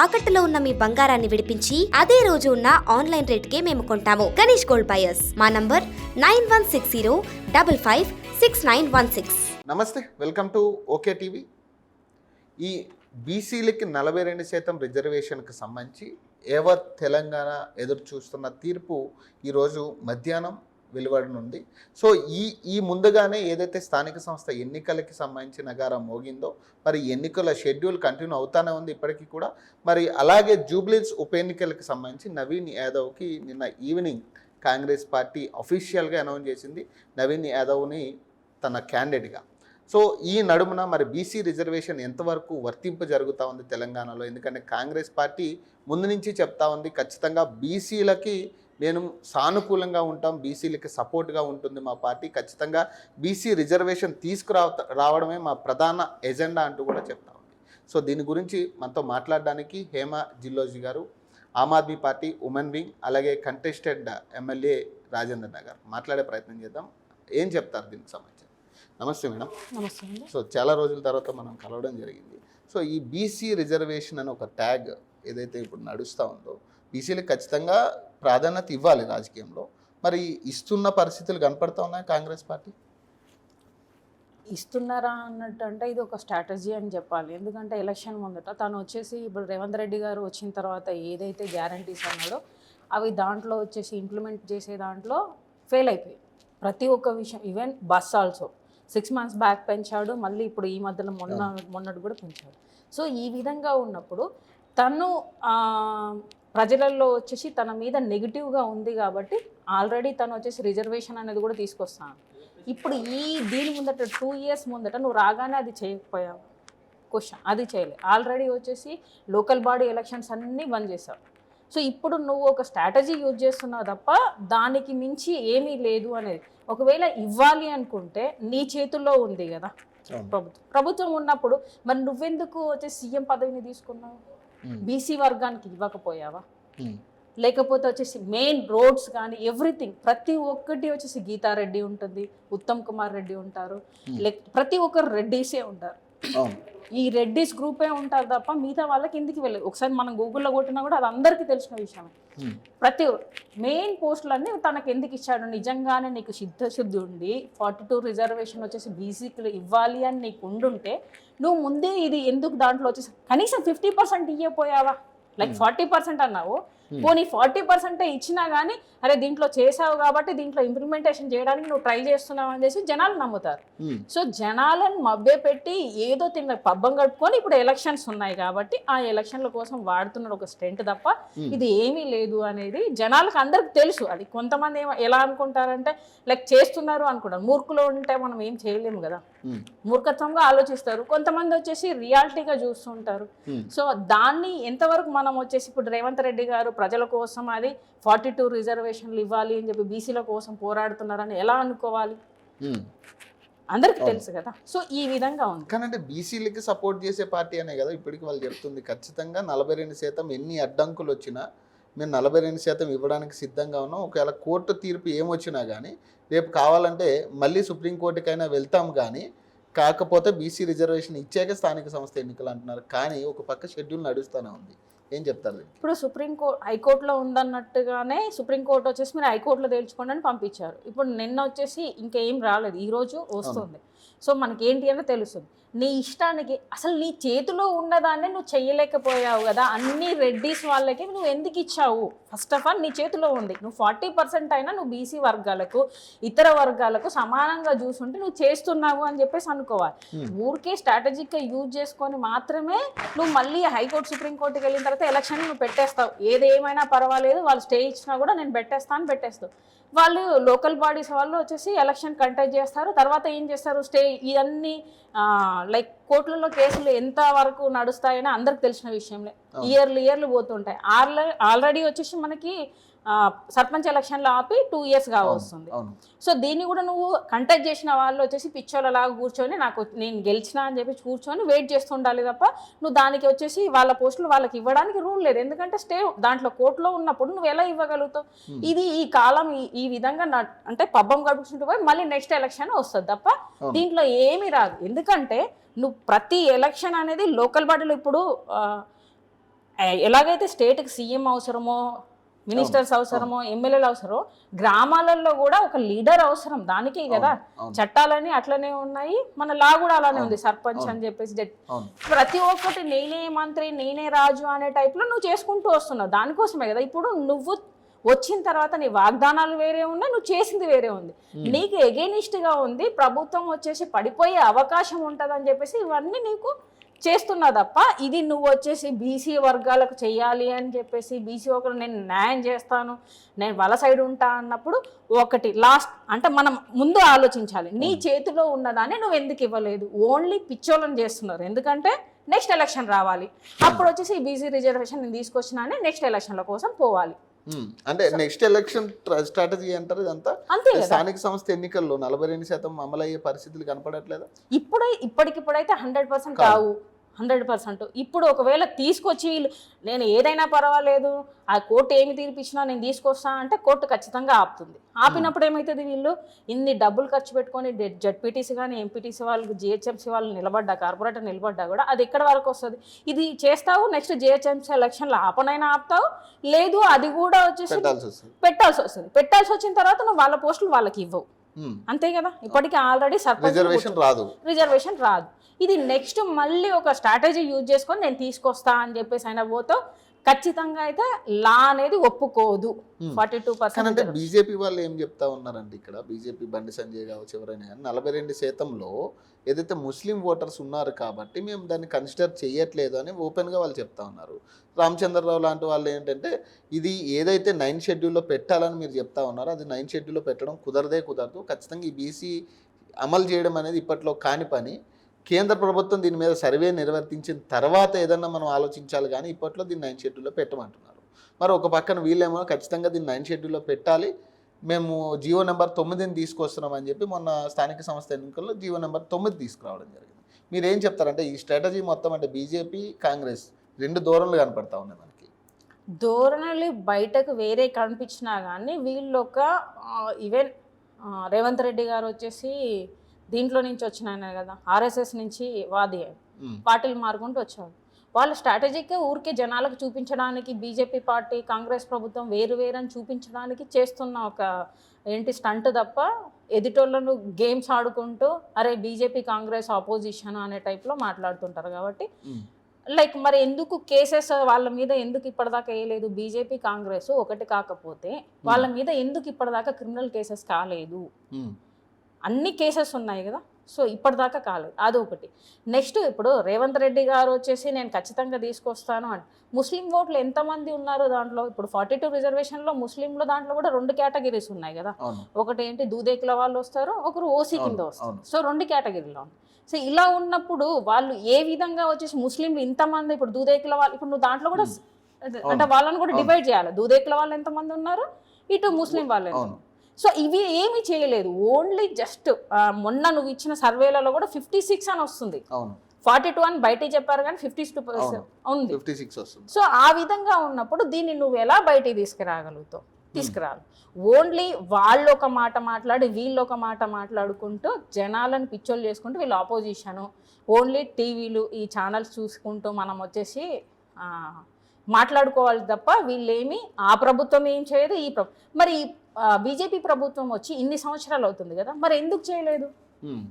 తాకట్టులో ఉన్న మీ బంగారాన్ని విడిపించి అదే రోజు ఉన్న ఆన్లైన్ రేట్కే మేము కొంటాము. Ganesh gold buyers. మా నంబర్ 9160556916. నమస్తే, వెల్కమ్ టు ఓకే టీవీ. ఈ బీసీలకి 42% రిజర్వేషన్కి సంబంధించి యావత్ తెలంగాణ ఎదురు చూస్తున్న తీర్పు ఈరోజు మధ్యాహ్నం వెలువడనుంది. సో ఈ ముందుగానే ఏదైతే స్థానిక సంస్థ ఎన్నికలకి సంబంధించి నగారం మోగిందో, మరి ఎన్నికల షెడ్యూల్ కంటిన్యూ అవుతానే ఉంది ఇప్పటికీ కూడా. మరి అలాగే జూబ్లీహిల్స్ ఉప ఎన్నికలకు సంబంధించి నవీన్ యాదవ్కి నిన్న ఈవినింగ్ కాంగ్రెస్ పార్టీ అఫీషియల్గా అనౌన్స్ చేసింది నవీన్ యాదవ్ని తన క్యాండిడేట్గా. సో ఈ నడుమున మరి బీసీ రిజర్వేషన్ ఎంతవరకు వర్తింపు జరుగుతూ ఉంది తెలంగాణలో? ఎందుకంటే కాంగ్రెస్ పార్టీ ముందు నుంచి చెప్తా ఉంది ఖచ్చితంగా బీసీలకి నేను సానుకూలంగా ఉంటాం, బీసీలకి సపోర్ట్గా ఉంటుంది మా పార్టీ, ఖచ్చితంగా బీసీ రిజర్వేషన్ రావడమే మా ప్రధాన ఎజెండా అంటూ కూడా చెప్తా ఉంది. సో దీని గురించి మనతో మాట్లాడడానికి హేమ జిల్లోజీ గారు, Aam Aadmi party women wing, అలాగే కంటెస్టెడ్ ఎమ్మెల్యే రాజేందర్ నగర్ మాట్లాడే ప్రయత్నం చేద్దాం. ఏం చెప్తారు దీనికి సంబంధించి? నమస్తే మేడం. నమస్తే అండి. సో చాలా రోజుల తర్వాత మనం కలవడం జరిగింది. సో ఈ బీసీ రిజర్వేషన్ అని ఒక ట్యాగ్ ఏదైతే ఇప్పుడు నడుస్తూ ఉందో, బీసీలకు ఖచ్చితంగా ప్రాధాన్యత ఇవ్వాలి రాజకీయంలో, మరి ఇస్తున్న పరిస్థితులు కనపడతా ఉన్నాయి కాంగ్రెస్ పార్టీ? ఇస్తున్నారా అన్నట్టు అంటే ఇది ఒక స్ట్రాటజీ అని చెప్పాలి. ఎందుకంటే ఎలక్షన్ ముందట తను వచ్చేసి ఇప్పుడు రేవంత్ రెడ్డి గారు వచ్చిన తర్వాత ఏదైతే గ్యారంటీస్ అన్నాడో అవి దాంట్లో వచ్చేసి ఇంప్లిమెంట్ చేసే దాంట్లో ఫెయిల్ అయిపోయాయి ప్రతి ఒక్క విషయం. Even bus also 6 months back పెంచాడు, మళ్ళీ ఇప్పుడు ఈ మధ్యలో మొన్నటి కూడా పెంచాడు. సో ఈ విధంగా ఉన్నప్పుడు తను ప్రజలలో వచ్చేసి తన మీద నెగిటివ్గా ఉంది కాబట్టి ఆల్రెడీ తను వచ్చేసి రిజర్వేషన్ అనేది కూడా తీసుకొస్తాను. ఇప్పుడు దీని ముందట 2 years ముందట నువ్వు రాగానే అది చేయకపోయావు. క్వశ్చన్ అది చేయలే. ఆల్రెడీ వచ్చేసి లోకల్ బాడీ ఎలక్షన్స్ అన్నీ బంద్ చేశావు. సో ఇప్పుడు నువ్వు ఒక స్ట్రాటజీ యూజ్ చేస్తున్నావు తప్ప దానికి మించి ఏమీ లేదు అనేది. ఒకవేళ ఇవ్వాలి అనుకుంటే నీ చేతుల్లో ఉంది కదా ప్రభుత్వం ఉన్నప్పుడు, మరి నువ్వెందుకు వచ్చేసి సీఎం పదవిని తీసుకున్నావు? బీసీ వర్గానికి ఇవ్వకపోయావా? లేకపోతే వచ్చేసి మెయిన్ రోడ్స్ కానీ ఎవ్రీథింగ్ ప్రతి ఒక్కటి వచ్చేసి గీతారెడ్డి ఉంటుంది, ఉత్తమ్ కుమార్ రెడ్డి ఉంటారు, ప్రతి ఒక్కరు రెడ్డీసే ఉంటారు. ఈ రెడ్డిస్ గ్రూపే ఉంటారు తప్ప మిగతా వాళ్ళకి ఎందుకు వెళ్ళదు. ఒకసారి మనం గూగుల్లో కొట్టినా కూడా అది అందరికీ తెలిసిన విషయమే. ప్రతి మెయిన్ పోస్టులన్నీ తనకు ఎందుకు ఇచ్చాడు? నిజంగానే నీకు సిద్ధశుద్ధి ఉండి 42 రిజర్వేషన్ వచ్చేసి బీసీకి ఇవ్వాలి అని నీకు ఉండుంటే నువ్వు ముందే ఇది ఎందుకు దాంట్లో వచ్చేసి కనీసం 50% ఇవ్వపోయావా? లైక్ 40% అన్నావు, పోనీ 40% ఇచ్చినా కానీ అరే దీంట్లో చేసావు కాబట్టి దీంట్లో ఇంప్లిమెంటేషన్ చేయడానికి నువ్వు ట్రై చేస్తున్నావు అని చేసి జనాలు నమ్ముతారు. సో జనాలను మభ్య పెట్టి ఏదో పబ్బం గడుపుకొని ఇప్పుడు ఎలక్షన్స్ ఉన్నాయి కాబట్టి ఆ ఎలక్షన్ల కోసం వాడుతున్న ఒక స్టెంట్ తప్ప ఇది ఏమీ లేదు అనేది జనాలకు అందరికి తెలుసు. అది కొంతమంది ఎలా అనుకుంటారంటే లైక్ చేస్తున్నారు అనుకుంటారు. మూర్ఖులు ఉంటే మనం ఏం చేయలేము కదా, మూర్ఖత్వంగా ఆలోచిస్తారు. కొంతమంది వచ్చేసి రియాలిటీగా చూస్తుంటారు. సో దాన్ని ఎంతవరకు మనం వచ్చేసి ఇప్పుడు రేవంత్ రెడ్డి గారు ప్రజల కోసం అది 42 రిజర్వేషన్లు ఇవ్వాలి అని చెప్పి బీసీల కోసం పోరాడుతున్నారని ఎలా అనుకోవాలి? అందరికి తెలుసు కదా. సో ఈ విధంగా ఉంది. కానీ అంటే బీసీలకి సపోర్ట్ చేసే పార్టీ అనే కదా ఇప్పటికి వాళ్ళు చెప్తుంది. ఖచ్చితంగా 42% ఎన్ని అడ్డంకులు వచ్చినా మేము 42% ఇవ్వడానికి సిద్ధంగా ఉన్నాం. ఒకవేళ కోర్టు తీర్పు ఏమొచ్చినా కానీ రేపు కావాలంటే మళ్ళీ సుప్రీంకోర్టుకైనా వెళ్తాం, కానీ కాకపోతే బీసీ రిజర్వేషన్ ఇచ్చాక స్థానిక సంస్థ ఎన్నికలు అంటున్నారు. కానీ ఒక పక్క షెడ్యూల్ నడుస్తూనే ఉంది. ఏం చెప్తారు? ఇప్పుడు హైకోర్టులో ఉందన్నట్టుగానే సుప్రీంకోర్టు వచ్చేసి మీరు హైకోర్టులో తేల్చుకోండి అని పంపించారు. ఇప్పుడు నిన్న వచ్చేసి ఇంకేం రాలేదు, ఈరోజు వస్తుంది. సో మనకేంటి అని తెలుస్తుంది. నీ ఇష్టానికి అసలు నీ చేతిలో ఉన్నదాన్ని నువ్వు చెయ్యలేకపోయావు కదా. అన్ని రెడ్డిస్ వాళ్ళకి నువ్వు ఎందుకు ఇచ్చావు? ఫస్ట్ ఆఫ్ ఆల్ నీ చేతిలో ఉంది. నువ్వు 40% అయినా నువ్వు బీసీ వర్గాలకు ఇతర వర్గాలకు సమానంగా చూసుంటే నువ్వు చేస్తున్నావు అని చెప్పేసి అనుకోవాలి. ఊరికే స్ట్రాటజిక్గా యూజ్ చేసుకొని మాత్రమే నువ్వు మళ్ళీ హైకోర్టు సుప్రీంకోర్టుకి వెళ్ళిన తర్వాత ఎలక్షన్ నువ్వు పెట్టేస్తావు. ఏదేమైనా పర్వాలేదు, వాళ్ళు స్టే ఇచ్చినా కూడా నేను పెట్టేస్తావు. వాళ్ళు లోకల్ బాడీస్ వాళ్ళు వచ్చేసి ఎలక్షన్ కండక్ట్ చేస్తారు. తర్వాత ఏం చేస్తారు? స్టే ఇవన్నీ లైక్ కోర్టులలో కేసులు ఎంత వరకు నడుస్తాయని అందరికి తెలిసిన విషయంలో ఇయర్లు పోతుంటాయి. ఆల్రెడీ వచ్చేసి మనకి సర్పంచ్ ఎలక్షన్లో ఆపి 2 years వస్తుంది. సో దీన్ని కూడా నువ్వు కంటెక్ట్ చేసిన వాళ్ళు వచ్చేసి పిచ్చోళ్ళలాగా కూర్చొని నేను గెలిచినా అని చెప్పి కూర్చొని వెయిట్ చేస్తుండాలి తప్ప నువ్వు దానికి వచ్చేసి వాళ్ళ పోస్టులు వాళ్ళకి ఇవ్వడానికి రూల్ లేదు. ఎందుకంటే స్టే దాంట్లో కోర్టులో ఉన్నప్పుడు నువ్వు ఎలా ఇవ్వగలుగుతావు? ఇది ఈ కాలం ఈ విధంగా అంటే పబ్బం గడుపుకుంటూ పోయి మళ్ళీ నెక్స్ట్ ఎలక్షన్ వస్తుంది తప్ప దీంట్లో ఏమీ రాదు. ఎందుకంటే నువ్వు ప్రతి ఎలక్షన్ అనేది లోకల్ బాడీలో ఇప్పుడు ఎలాగైతే స్టేట్కి సీఎం అవసరమో, మినిస్టర్స్ అవసరమో, ఎమ్మెల్యేలు అవసరమో, గ్రామాలలో కూడా ఒక లీడర్ అవసరం. దానికి కదా చట్టాలని అట్లనే ఉన్నాయి, మన లా కూడా అలానే ఉంది. సర్పంచ్ అని చెప్పేసి ప్రతి ఒక్కటి నేనే మంత్రి, నేనే రాజు అనే టైప్లో నువ్వు చేసుకుంటూ వస్తున్నావు. దానికోసమే కదా ఇప్పుడు నువ్వు వచ్చిన తర్వాత నీ వాగ్దానాలు వేరే ఉన్నాయి, నువ్వు చేసింది వేరే ఉంది. నీకు ఎగెనిస్ట్గా ఉంది, ప్రభుత్వం వచ్చేసి పడిపోయే అవకాశం ఉంటుంది అని చెప్పేసి ఇవన్నీ నీకు చేస్తున్నా తప్ప, ఇది నువ్వు వచ్చేసి బీసీ వర్గాలకు చెయ్యాలి అని చెప్పేసి బీసీ ఒకరు నేను న్యాయం చేస్తాను, నేను వాళ్ళ సైడ్ ఉంటా అన్నప్పుడు ఒకటి లాస్ట్ అంటే మనం ముందు ఆలోచించాలి. నీ చేతిలో ఉన్నదాన్ని నువ్వు ఎందుకు ఇవ్వలేదు? ఓన్లీ పిచ్చోళ్ళని చేస్తున్నారు. ఎందుకంటే నెక్స్ట్ ఎలక్షన్ రావాలి, అప్పుడు వచ్చేసి ఈ బీసీ రిజర్వేషన్ నేను తీసుకొచ్చినా అని నెక్స్ట్ ఎలక్షన్ల కోసం పోవాలి. అంటే నెక్స్ట్ ఎలక్షన్ స్ట్రాటజీ అంటారు ఇదంతా. స్థానిక సంస్థ ఎన్నికల్లో 42% అమలు అయ్యే పరిస్థితులు కనపడట్లేదా? ఇప్పటికిప్పుడైతే 100% కావు, 100%. ఇప్పుడు ఒకవేళ తీసుకొచ్చి వీళ్ళు నేను ఏదైనా పర్వాలేదు, ఆ కోర్టు ఏమి తీర్పిచ్చినా నేను తీసుకొస్తా అంటే కోర్టు ఖచ్చితంగా ఆపుతుంది. ఆపినప్పుడు ఏమవుతుంది, వీళ్ళు ఇన్ని డబ్బులు ఖర్చు పెట్టుకొని జడ్పీటీసీ కానీ ఎంపీటీసీ వాళ్ళు, జిహెచ్ఎంసీ వాళ్ళు నిలబడ్డా, కార్పొరేటర్ నిలబడ్డా కూడా అది ఎక్కడి వరకు వస్తుంది? ఇది చేస్తావు, నెక్స్ట్ జిహెచ్ఎంసీ ఎలక్షన్లో ఆపనైనా ఆపుతావు, లేదు అది కూడా వచ్చేసి పెట్టాల్సి వస్తుంది. పెట్టాల్సి వచ్చిన తర్వాత నువ్వు వాళ్ళ పోస్టులు వాళ్ళకి ఇవ్వవు, అంతే కదా. ఇప్పటికీ ఆల్రెడీ రిజర్వేషన్ రాదు. ఇది నెక్స్ట్ మళ్ళీ ఒక స్ట్రాటజీ యూజ్ చేసుకొని నేను తీసుకొస్తా అని చెప్పేసి అయినా పోతే ఖచ్చితంగా అయితే లా అనేది ఒప్పుకోదు. 42%. అంటే బీజేపీ వాళ్ళు ఏం చెప్తా ఉన్నారండి ఇక్కడ, బీజేపీ బండి సంజయ్ కావచ్చు ఎవరైనా, 42%లో ఏదైతే ముస్లిం ఓటర్స్ ఉన్నారు కాబట్టి మేము దాన్ని కన్సిడర్ చేయట్లేదు అని ఓపెన్గా వాళ్ళు చెప్తా ఉన్నారు. రామచంద్రరావు లాంటి వాళ్ళు ఏంటంటే ఇది ఏదైతే 9 షెడ్యూల్లో పెట్టాలని మీరు చెప్తా ఉన్నారో అది 9 షెడ్యూల్లో పెట్టడం కుదరదు. ఖచ్చితంగా ఈ బీసీ అమలు చేయడం అనేది ఇప్పట్లో కాని పని. కేంద్ర ప్రభుత్వం దీని మీద సర్వే నిర్వర్తించిన తర్వాత ఏదన్నా మనం ఆలోచించాలి, కానీ ఇప్పట్లో దీన్ని 9 షెడ్యూల్లో పెట్టమంటున్నారు. మరి ఒక పక్కన వీళ్ళేమో ఖచ్చితంగా దీన్ని 9 షెడ్యూల్లో పెట్టాలి, మేము జీవో నెంబర్ 9ని తీసుకొస్తున్నాం అని చెప్పి మొన్న స్థానిక సంస్థ ఎన్నికల్లో జీవో నెంబర్ 9 తీసుకురావడం జరిగింది. మీరు ఏం చెప్తారంటే ఈ స్ట్రాటజీ మొత్తం అంటే బీజేపీ కాంగ్రెస్ 2 ధోరణులు కనపడతా ఉన్నాయి మనకి. ధోరణులు బయటకు వేరే కనిపించినా కానీ వీళ్ళు ఒక ఈవెన్ రేవంత్ రెడ్డి గారు వచ్చేసి దీంట్లో నుంచి వచ్చిన కదా, ఆర్ఎస్ఎస్ నుంచి వాది పార్టీలు మారుకుంటూ వచ్చారు. వాళ్ళు స్ట్రాటజీకి ఊరికే జనాలకు చూపించడానికి బీజేపీ పార్టీ కాంగ్రెస్ ప్రభుత్వం వేరు అని చూపించడానికి చేస్తున్న ఒక స్టంట్ తప్ప, ఎదుటోళ్ళను గేమ్స్ ఆడుకుంటూ అరే బీజేపీ కాంగ్రెస్ ఆపోజిషన్ అనే టైప్లో మాట్లాడుతుంటారు. కాబట్టి లైక్ మరి ఎందుకు కేసెస్ వాళ్ళ మీద ఎందుకు ఇప్పటిదాకా వేయలేదు? బీజేపీ కాంగ్రెస్ ఒకటి కాకపోతే వాళ్ళ మీద ఎందుకు ఇప్పటిదాకా క్రిమినల్ కేసెస్ కాలేదు? అన్ని కేసెస్ ఉన్నాయి కదా, సో ఇప్పటిదాకా కాలేదు. అదొకటి. నెక్స్ట్ ఇప్పుడు రేవంత్ రెడ్డి గారు వచ్చేసి నేను ఖచ్చితంగా తీసుకొస్తాను అంటే ముస్లిం ఓట్లు ఎంతమంది ఉన్నారు దాంట్లో? ఇప్పుడు 42 రిజర్వేషన్లో ముస్లింలో దాంట్లో కూడా 2 కేటగిరీస్ ఉన్నాయి కదా. ఒకటి దూదేకుల వాళ్ళు వస్తారు, ఒకరు ఓసీ కింద వస్తారు. సో 2 కేటగిరీలో ఉంది. సో ఇలా ఉన్నప్పుడు వాళ్ళు ఏ విధంగా వచ్చేసి ముస్లింలు ఇంతమంది, ఇప్పుడు దూదేకుల వాళ్ళు, ఇప్పుడు నువ్వు దాంట్లో కూడా అంటే వాళ్ళని కూడా డివైడ్ చేయాలి. దూదేకుల వాళ్ళు ఎంతమంది ఉన్నారు, ఇటు ముస్లిం వాళ్ళు. సో ఇవి ఏమి చేయలేదు, ఓన్లీ జస్ట్ మొన్న నువ్వు ఇచ్చిన సర్వేలలో కూడా 56 అని వస్తుంది. 42 అని బయటికి చెప్పారు కానీ 52% ఉంది. సో ఆ విధంగా ఉన్నప్పుడు దీన్ని నువ్వు ఎలా బయటికి తీసుకురాగలుగుతావు? తీసుకురాలి. ఓన్లీ వాళ్ళు ఒక మాట మాట్లాడి వీళ్ళు ఒక మాట మాట్లాడుకుంటూ జనాలను పిచ్చోళ్ళు చేసుకుంటూ వీళ్ళు ఆపోజిషను, ఓన్లీ టీవీలు ఈ ఛానల్స్ చూసుకుంటూ మనం వచ్చేసి మాట్లాడుకోవాలి తప్ప వీళ్ళేమి ఆ ప్రభుత్వం ఏం చేయదు. మరి బీజేపీ ప్రభుత్వం వచ్చి ఇన్ని సంవత్సరాలు అవుతుంది కదా, మరి ఎందుకు చేయలేదు?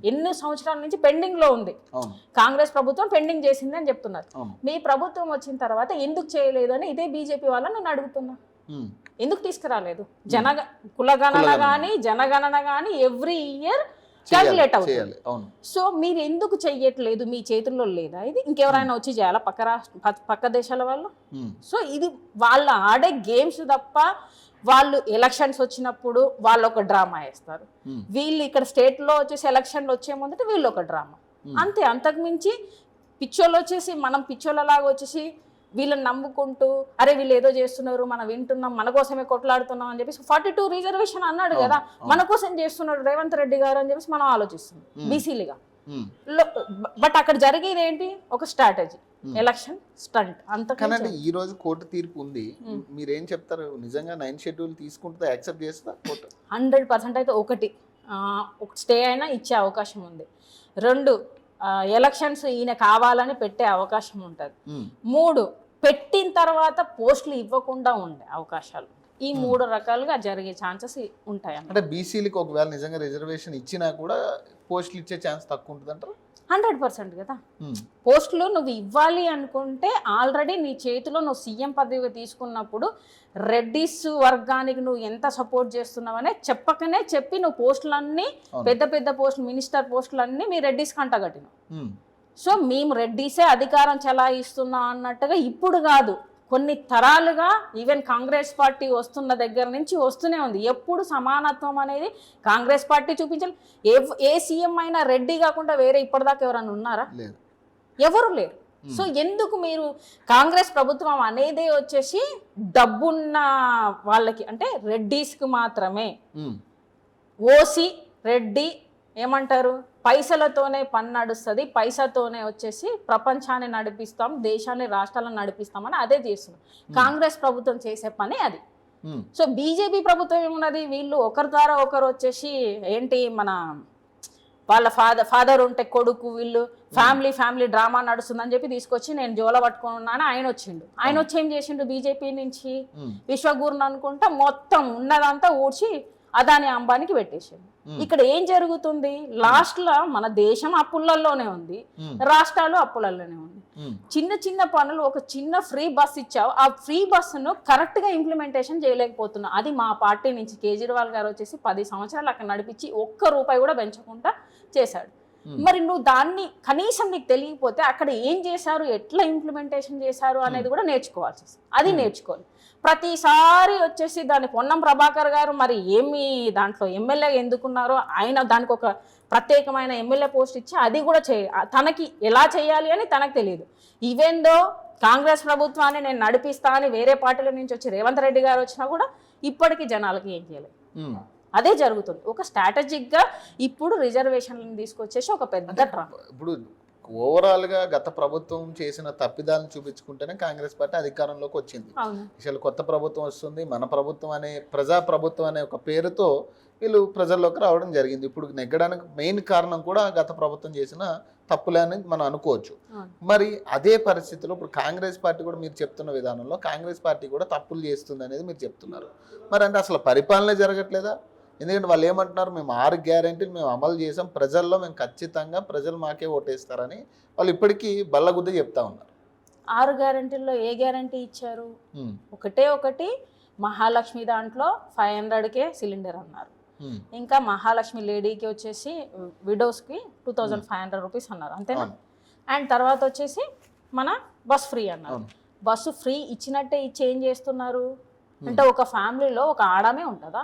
ఎన్ని సంవత్సరాల నుంచి పెండింగ్ లో ఉంది. కాంగ్రెస్ ప్రభుత్వం పెండింగ్ చేసింది అని చెప్తున్నారు. మీ ప్రభుత్వం వచ్చిన తర్వాత ఎందుకు చేయలేదు అని ఇదే బీజేపీ వాళ్ళని నేను అడుగుతున్నా. ఎందుకు తీసుకురాలేదు? కులగణన కానీ జనగణన కానీ ఎవ్రీ ఇయర్ క్యాల్కులేట్ అవుతుంది. సో మీరు ఎందుకు చెయ్యట్లేదు? మీ చేతుల్లో లేదా ఇది? ఇంకెవరైనా వచ్చి చేయాలా పక్క దేశాల వాళ్ళు? సో ఇది వాళ్ళు ఆడే గేమ్స్ తప్ప, వాళ్ళు ఎలక్షన్స్ వచ్చినప్పుడు వాళ్ళు ఒక డ్రామా వేస్తారు, వీళ్ళు ఇక్కడ స్టేట్లో వచ్చేసి ఎలక్షన్లు వచ్చే ముందట వీళ్ళు ఒక డ్రామా, అంతే. అంతకుమించి పిచ్చోళ్ళు వచ్చేసి మనం పిచ్చోళ్ళలాగా వచ్చేసి వీళ్ళని నమ్ముకుంటూ అరే వీళ్ళు ఏదో చేస్తున్నారు, మనం వింటున్నాం, మన కోసమే కొట్లాడుతున్నాం అని చెప్పేసి 42 రిజర్వేషన్ అన్నాడు కదా, మన కోసం చేస్తున్నాడు రేవంత్ రెడ్డి గారు అని చెప్పేసి మనం ఆలోచిస్తున్నాం బీసీలుగా. బట్ అక్కడ జరిగేది ఏంటి? ఒక స్ట్రాటజీ, ఎలక్షన్ స్టంట్. అంతకన్నా ఈ రోజు కోర్టు తీర్పు ఉంది, మీరేం చెప్తారు? నిజంగా 9 షెడ్యూల్ తీసుకుంటే యాక్సెప్ట్ చేస్తా కోర్టు? 100% అయితే ఒకటి స్టే అయినా ఇచ్చే అవకాశం ఉంది. 2 ఎలక్షన్స్ ఈయన కావాలని పెట్టే అవకాశం ఉంటుంది. 3 పెట్టిన తర్వాత పోస్టులు ఇవ్వకుండా ఉండే అవకాశాలు ఈ 3 రకాలుగా జరిగే ఛాన్సెస్ ఉంటాయి అంటే బీసీలకి ఒకవేళ నిజంగా రిజర్వేషన్ ఇచ్చినా కూడా పోస్టులు ఇచ్చే ఛాన్స్ తక్కువ ఉంటుంది అంటారు. 100% కదా. పోస్టులు నువ్వు ఇవ్వాలి అనుకుంటే ఆల్రెడీ నీ చేతిలో నువ్వు సీఎం పదవి తీసుకున్నప్పుడు రెడ్డిస్ వర్గానికి నువ్వు ఎంత సపోర్ట్ చేస్తున్నావనే చెప్పకనే చెప్పి నువ్వు పోస్టులన్నీ పెద్ద పెద్ద పోస్టులు మినిస్టర్ పోస్టులన్నీ మీ రెడ్డిస్ కంటగట్టినావు. సో మేము రెడ్డిసే అధికారం చెలాయిస్తున్నాం అన్నట్టుగా ఇప్పుడు కాదు, కొన్ని తరాలుగా ఈవెన్ కాంగ్రెస్ పార్టీ వస్తున్న దగ్గర నుంచి వస్తూనే ఉంది. ఎప్పుడు సమానత్వం అనేది కాంగ్రెస్ పార్టీ చూపించాలి. ఏ సీఎం అయినా రెడ్డి కాకుండా వేరే ఇప్పటిదాకా ఎవరైనా ఉన్నారా? ఎవరు లేరు. సో ఎందుకు మీరు కాంగ్రెస్ ప్రభుత్వం అనేదే వచ్చేసి డబ్బున్న వాళ్ళకి అంటే రెడ్డిస్కి మాత్రమే, ఓసి రెడ్డి ఏమంటారు పైసలతోనే పని నడుస్తుంది, పైసతోనే వచ్చేసి ప్రపంచాన్ని నడిపిస్తాం, దేశాన్ని రాష్ట్రాలను నడిపిస్తామని అదే చేస్తున్నాం. కాంగ్రెస్ ప్రభుత్వం చేసే పని అది. సో బీజేపీ ప్రభుత్వం ఏమున్నది, వీళ్ళు ఒకరి ద్వారా ఒకరు వచ్చేసి ఏంటి మన వాళ్ళ ఫాదర్ ఉంటే కొడుకు, వీళ్ళు ఫ్యామిలీ డ్రామా నడుస్తుందని చెప్పి తీసుకొచ్చి నేను జోల పట్టుకుని ఉన్నాను. ఆయన వచ్చిండు, ఆయన వచ్చి ఏం చేసిండు బీజేపీ నుంచి విశ్వగురుని అనుకుంటా మొత్తం ఉన్నదంతా ఊడ్చి అదాని అంబానికి పెట్టేసిండు. ఇక్కడ ఏం జరుగుతుంది, లాస్ట్ లో మన దేశం అప్పులలోనే ఉంది, రాష్ట్రాలు అప్పులలోనే ఉంది. చిన్న చిన్న పనులు, ఒక చిన్న ఫ్రీ బస్ ఇచ్చావు, ఆ ఫ్రీ బస్సును కరెక్ట్ గా ఇంప్లిమెంటేషన్ చేయలేకపోతున్నావు. అది మా పార్టీ నుంచి కేజ్రీవాల్ గారు వచ్చేసి 10 సంవత్సరాలు అక్కడ నడిపించి ఒక్క రూపాయి కూడా పెంచకుండా చేశాడు. మరి నువ్వు దాన్ని కనీసం నీకు తెలియకపోతే అక్కడ ఏం చేశారు, ఎట్లా ఇంప్లిమెంటేషన్ చేశారు అనేది కూడా నేర్చుకోవాల్సి వస్తుంది. అది నేర్చుకోవాలి. ప్రతిసారి వచ్చేసి దాన్ని పొన్నం ప్రభాకర్ గారు మరి ఏమి దాంట్లో ఎమ్మెల్యే ఎందుకున్నారో ఆయన దానికి ఒక ప్రత్యేకమైన ఎమ్మెల్యే పోస్ట్ ఇచ్చి అది కూడా తనకి ఎలా చేయాలి అని తనకు తెలియదు. ఈవెన్ దో కాంగ్రెస్ ప్రభుత్వాన్ని నేను నడిపిస్తా అని వేరే పార్టీల నుంచి వచ్చి రేవంత్ రెడ్డి గారు వచ్చినా కూడా ఇప్పటికీ జనాలకి ఏం చేయలేదు. అదే జరుగుతుంది. ఒక స్ట్రాటజిక్గా ఇప్పుడు రిజర్వేషన్లను తీసుకొచ్చేసి ఒక పెద్ద డ్రామా. ఇప్పుడు ఓవరాల్గా గత ప్రభుత్వం చేసిన తప్పిదాలను చూపించుకుంటేనే కాంగ్రెస్ పార్టీ అధికారంలోకి వచ్చింది. అసలు కొత్త ప్రభుత్వం వస్తుంది, మన ప్రభుత్వం అనే ప్రజా ప్రభుత్వం అనే ఒక పేరుతో వీళ్ళు ప్రజల్లోకి రావడం జరిగింది. ఇప్పుడు నెగ్గడానికి మెయిన్ కారణం కూడా గత ప్రభుత్వం చేసిన తప్పులే అని మనం అనుకోవచ్చు. మరి అదే పరిస్థితిలో ఇప్పుడు కాంగ్రెస్ పార్టీ కూడా మీరు చెప్తున్న విధానంలో కాంగ్రెస్ పార్టీ కూడా తప్పులు చేస్తుంది అనేది మీరు చెప్తున్నారు. మరి అంటే అసలు పరిపాలన జరగట్లేదా? ఎందుకంటే వాళ్ళు ఏమంటున్నారు, మేము 6 గ్యారెంటీలు మేము అమలు చేసాం, ప్రజల్లో మేము ఖచ్చితంగా ప్రజలు మాకే ఓటేస్తారని వాళ్ళు ఇప్పటికీ బల్లగుద్ది చెప్తా ఉన్నారు. 6 గ్యారెంటీల్లో ఏ గ్యారెంటీ ఇచ్చారు? ఒకటి మహాలక్ష్మి దాంట్లో 500కే సిలిండర్ అన్నారు. ఇంకా మహాలక్ష్మి లేడీకి వచ్చేసి విడోస్కి 2500 రూపీస్ అన్నారు, అంతేనా? అండ్ తర్వాత వచ్చేసి మన బస్ ఫ్రీ అన్నారు. బస్సు ఫ్రీ ఇచ్చినట్టే ఇచ్చి ఏం చేస్తున్నారు అంటే ఒక ఫ్యామిలీలో ఒక ఆడమే ఉంటుందా,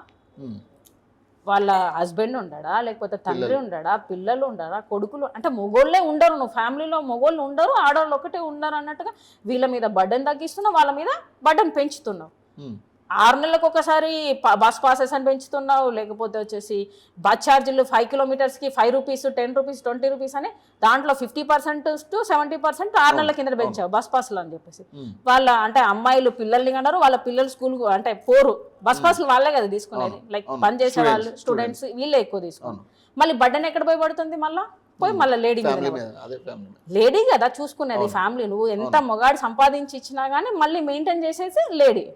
వాళ్ళ హస్బెండ్ ఉండడా, లేకపోతే తండ్రి ఉండడా, పిల్లలు ఉండరా, కొడుకులు అంటే మొగోళ్ళే ఉండరు. నువ్వు ఫ్యామిలీలో మొగోళ్ళు ఉండరు, ఆడవాళ్ళు ఒకటే ఉండరు అన్నట్టుగా వీళ్ళ మీద బర్డెన్ తగ్గిస్తున్నావు, వాళ్ళ మీద బర్డెన్ పెంచుతున్నావు. 6 నెలలకు ఒకసారి బస్ పాసెస్ అని పెంచుతున్నావు, లేకపోతే వచ్చేసి బస్ ఛార్జీలు 5 కిలోమీటర్స్కి 5 రూపీస్, 10 రూపీస్, 20 రూపీస్ అని దాంట్లో 50% to 70% 6 నెలల కింద పెంచావు బస్ పాసులు అని చెప్పేసి. వాళ్ళ అంటే అమ్మాయిలు పిల్లల్ని అన్నారు, వాళ్ళ పిల్లలు స్కూల్ అంటే పోరు బస్ పాసులు వాళ్ళే కదా తీసుకునేది, లైక్ పని చేసే వాళ్ళు స్టూడెంట్స్ వీళ్ళే ఎక్కువ తీసుకున్నారు. మళ్ళీ బర్డెన్ ఎక్కడ పోయి పడుతుంది, మళ్ళీ లేడీ కదా చూసుకునేది ఫ్యామిలీ. నువ్వు ఎంత మొగాడు సంపాదించి ఇచ్చినా గానీ మళ్ళీ మెయింటైన్ చేసేసి lady.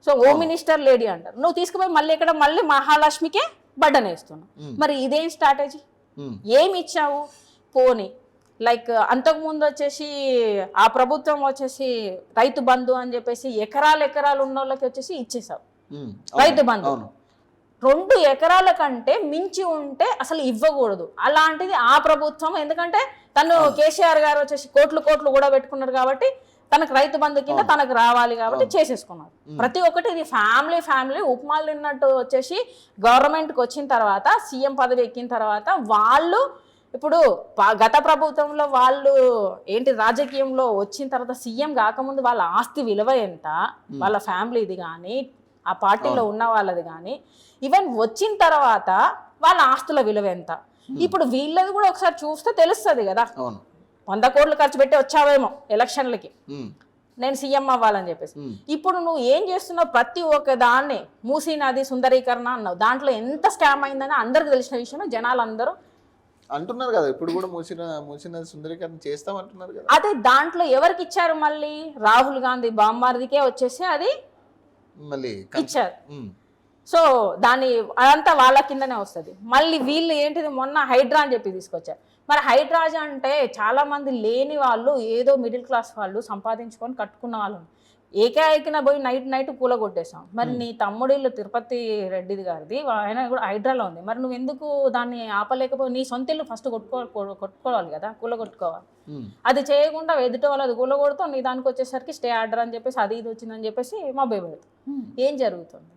So home minister lady అంటారు, నువ్వు తీసుకుపోయి మళ్ళీ మహాలక్ష్మికే బడ్డన్ వేస్తున్నావు. మరి ఇదేం స్ట్రాటజీ? ఏమి ఇచ్చావు? పోనీ లైక్ అంతకుముందు వచ్చేసి ఆ ప్రభుత్వం వచ్చేసి రైతు బంధు అని చెప్పేసి ఎకరాలు ఉన్న వాళ్ళకి వచ్చేసి ఇచ్చేసావు రైతు బంధు. 2 ఎకరాల కంటే మించి ఉంటే అసలు ఇవ్వకూడదు. అలాంటిది ఆ ప్రభుత్వం, ఎందుకంటే తను కేసీఆర్ గారు వచ్చేసి కోట్లు కూడా పెట్టుకున్నారు కాబట్టి తనకు రైతు బంధు కింద తనకు రావాలి కాబట్టి చేసేసుకున్నారు. ప్రతి ఒక్కటి ఇది ఫ్యామిలీ ఉప్మాలు తిన్నట్టు వచ్చేసి గవర్నమెంట్కి వచ్చిన తర్వాత సీఎం పదవి ఎక్కిన తర్వాత వాళ్ళు ఇప్పుడు గత ప్రభుత్వంలో వాళ్ళు ఏంటి రాజకీయంలో వచ్చిన తర్వాత సీఎం కాకముందు వాళ్ళ ఆస్తి విలువ ఎంత, వాళ్ళ ఫ్యామిలీది కానీ ఆ పార్టీలో ఉన్న వాళ్ళది కానీ, ఈవెన్ వచ్చిన తర్వాత వాళ్ళ ఆస్తుల విలువ ఎంత. ఇప్పుడు వీళ్ళది కూడా ఒకసారి చూస్తే తెలుస్తుంది కదా. 100 కోట్లు ఖర్చు పెట్టి వచ్చావేమో ఎలక్షన్లకి నేను సీఎం అవ్వాలని చెప్పేసి. ఇప్పుడు నువ్వు ఏం చేస్తున్నావు, ప్రతి ఒక్క దాన్ని మూసీ నది సుందరీకరణ అన్నావు, దాంట్లో ఎంత స్కామ్ అయిందని అందరికి తెలిసిన విషయమే, జనాలందరూ అంటున్నారు కదా ఇప్పుడు కూడా మూసిన సుందరీకరణ చేస్తామంటున్నారు కదా. అదే దాంట్లో ఎవరికి ఇచ్చారు మళ్ళీ? రాహుల్ గాంధీ బామ్మారిదికే వచ్చేసి అది మళ్ళీ ఇచ్చారు. సో దాని అదంతా వాళ్ళ కిందనే వస్తుంది. మళ్ళీ వీళ్ళు ఏంటిది మొన్న హైడ్రా అని చెప్పి తీసుకొచ్చారు. మరి హైడ్రాజా అంటే చాలా మంది లేని వాళ్ళు, ఏదో మిడిల్ క్లాస్ వాళ్ళు సంపాదించుకొని కట్టుకున్న వాళ్ళు ఏకాఏకిన పోయి నైట్ కూలగొట్టేసాం. మరి నీ తమ్ముడిల్లు తిరుపతి రెడ్డిది గారిది, ఆయన కూడా హైడ్రాలో ఉంది. మరి నువ్వు ఎందుకు దాన్ని ఆపలేకపోయి నీ సొంత ఇల్లు ఫస్ట్ కొట్టుకోవాలి కదా, కూలగొట్టుకోవాలి. అది చేయకుండా ఎదుటి వాళ్ళు అది కూలగొడుతూ నీ దానికి వచ్చేసరికి స్టే ఆర్డర్ అని చెప్పేసి అది ఇది వచ్చిందని చెప్పేసి మా పెడతాం. ఏం జరుగుతుంది?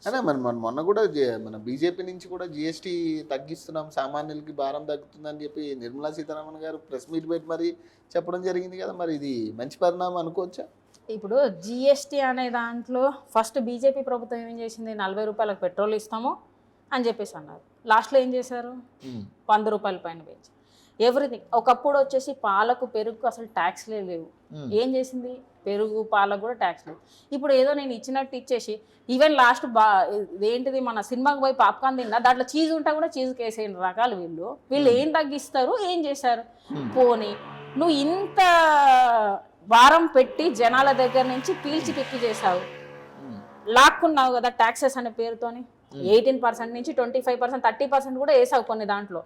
అదే మొన్న కూడా మన బీజేపీ నుంచి కూడా జిఎస్టీ తగ్గిస్తున్నాం, సామాన్యులకి భారం తగ్గుతుందని చెప్పి నిర్మలా సీతారామన్ గారు ప్రెస్ మీట్ పెట్టి మరి చెప్పడం జరిగింది కదా. మరి ఇది మంచి పరిణామం అనుకోవచ్చా? ఇప్పుడు జిఎస్టీ అనే దాంట్లో ఫస్ట్ బీజేపీ ప్రభుత్వం ఏం చేసింది, 40 రూపాయలకు పెట్రోల్ ఇస్తాము అని చెప్పేసి అన్నారు. లాస్ట్లో ఏం చేశారు, 100 రూపాయల పైన పెంచి ఎవ్రీథింగ్. ఒకప్పుడు వచ్చేసి పాలకు పెరుగుకు అసలు ట్యాక్స్లే లేవు. ఏం చేసింది, పెరుగు పాలకు కూడా ట్యాక్స్ లేవు. ఇప్పుడు ఏదో నేను ఇచ్చినట్టు ఇచ్చేసి ఈవెన్ లాస్ట్ ఏంటిది మన సినిమాకి పోయి పాప్కార్న్ తిన్నా దాంట్లో చీజ్ ఉంటా కూడా చీజ్కి వేసే రకాలు వీళ్ళు ఏం తగ్గిస్తారు, ఏం చేశారు? పోనీ నువ్వు ఇంత వారం పెట్టి జనాల దగ్గర నుంచి పీల్చి పిక్కి చేసావు, లాక్కున్నావు కదా ట్యాక్సెస్ అనే పేరుతోని. 18% నుంచి 25%, 30% కూడా వేసావు కొన్ని దాంట్లో.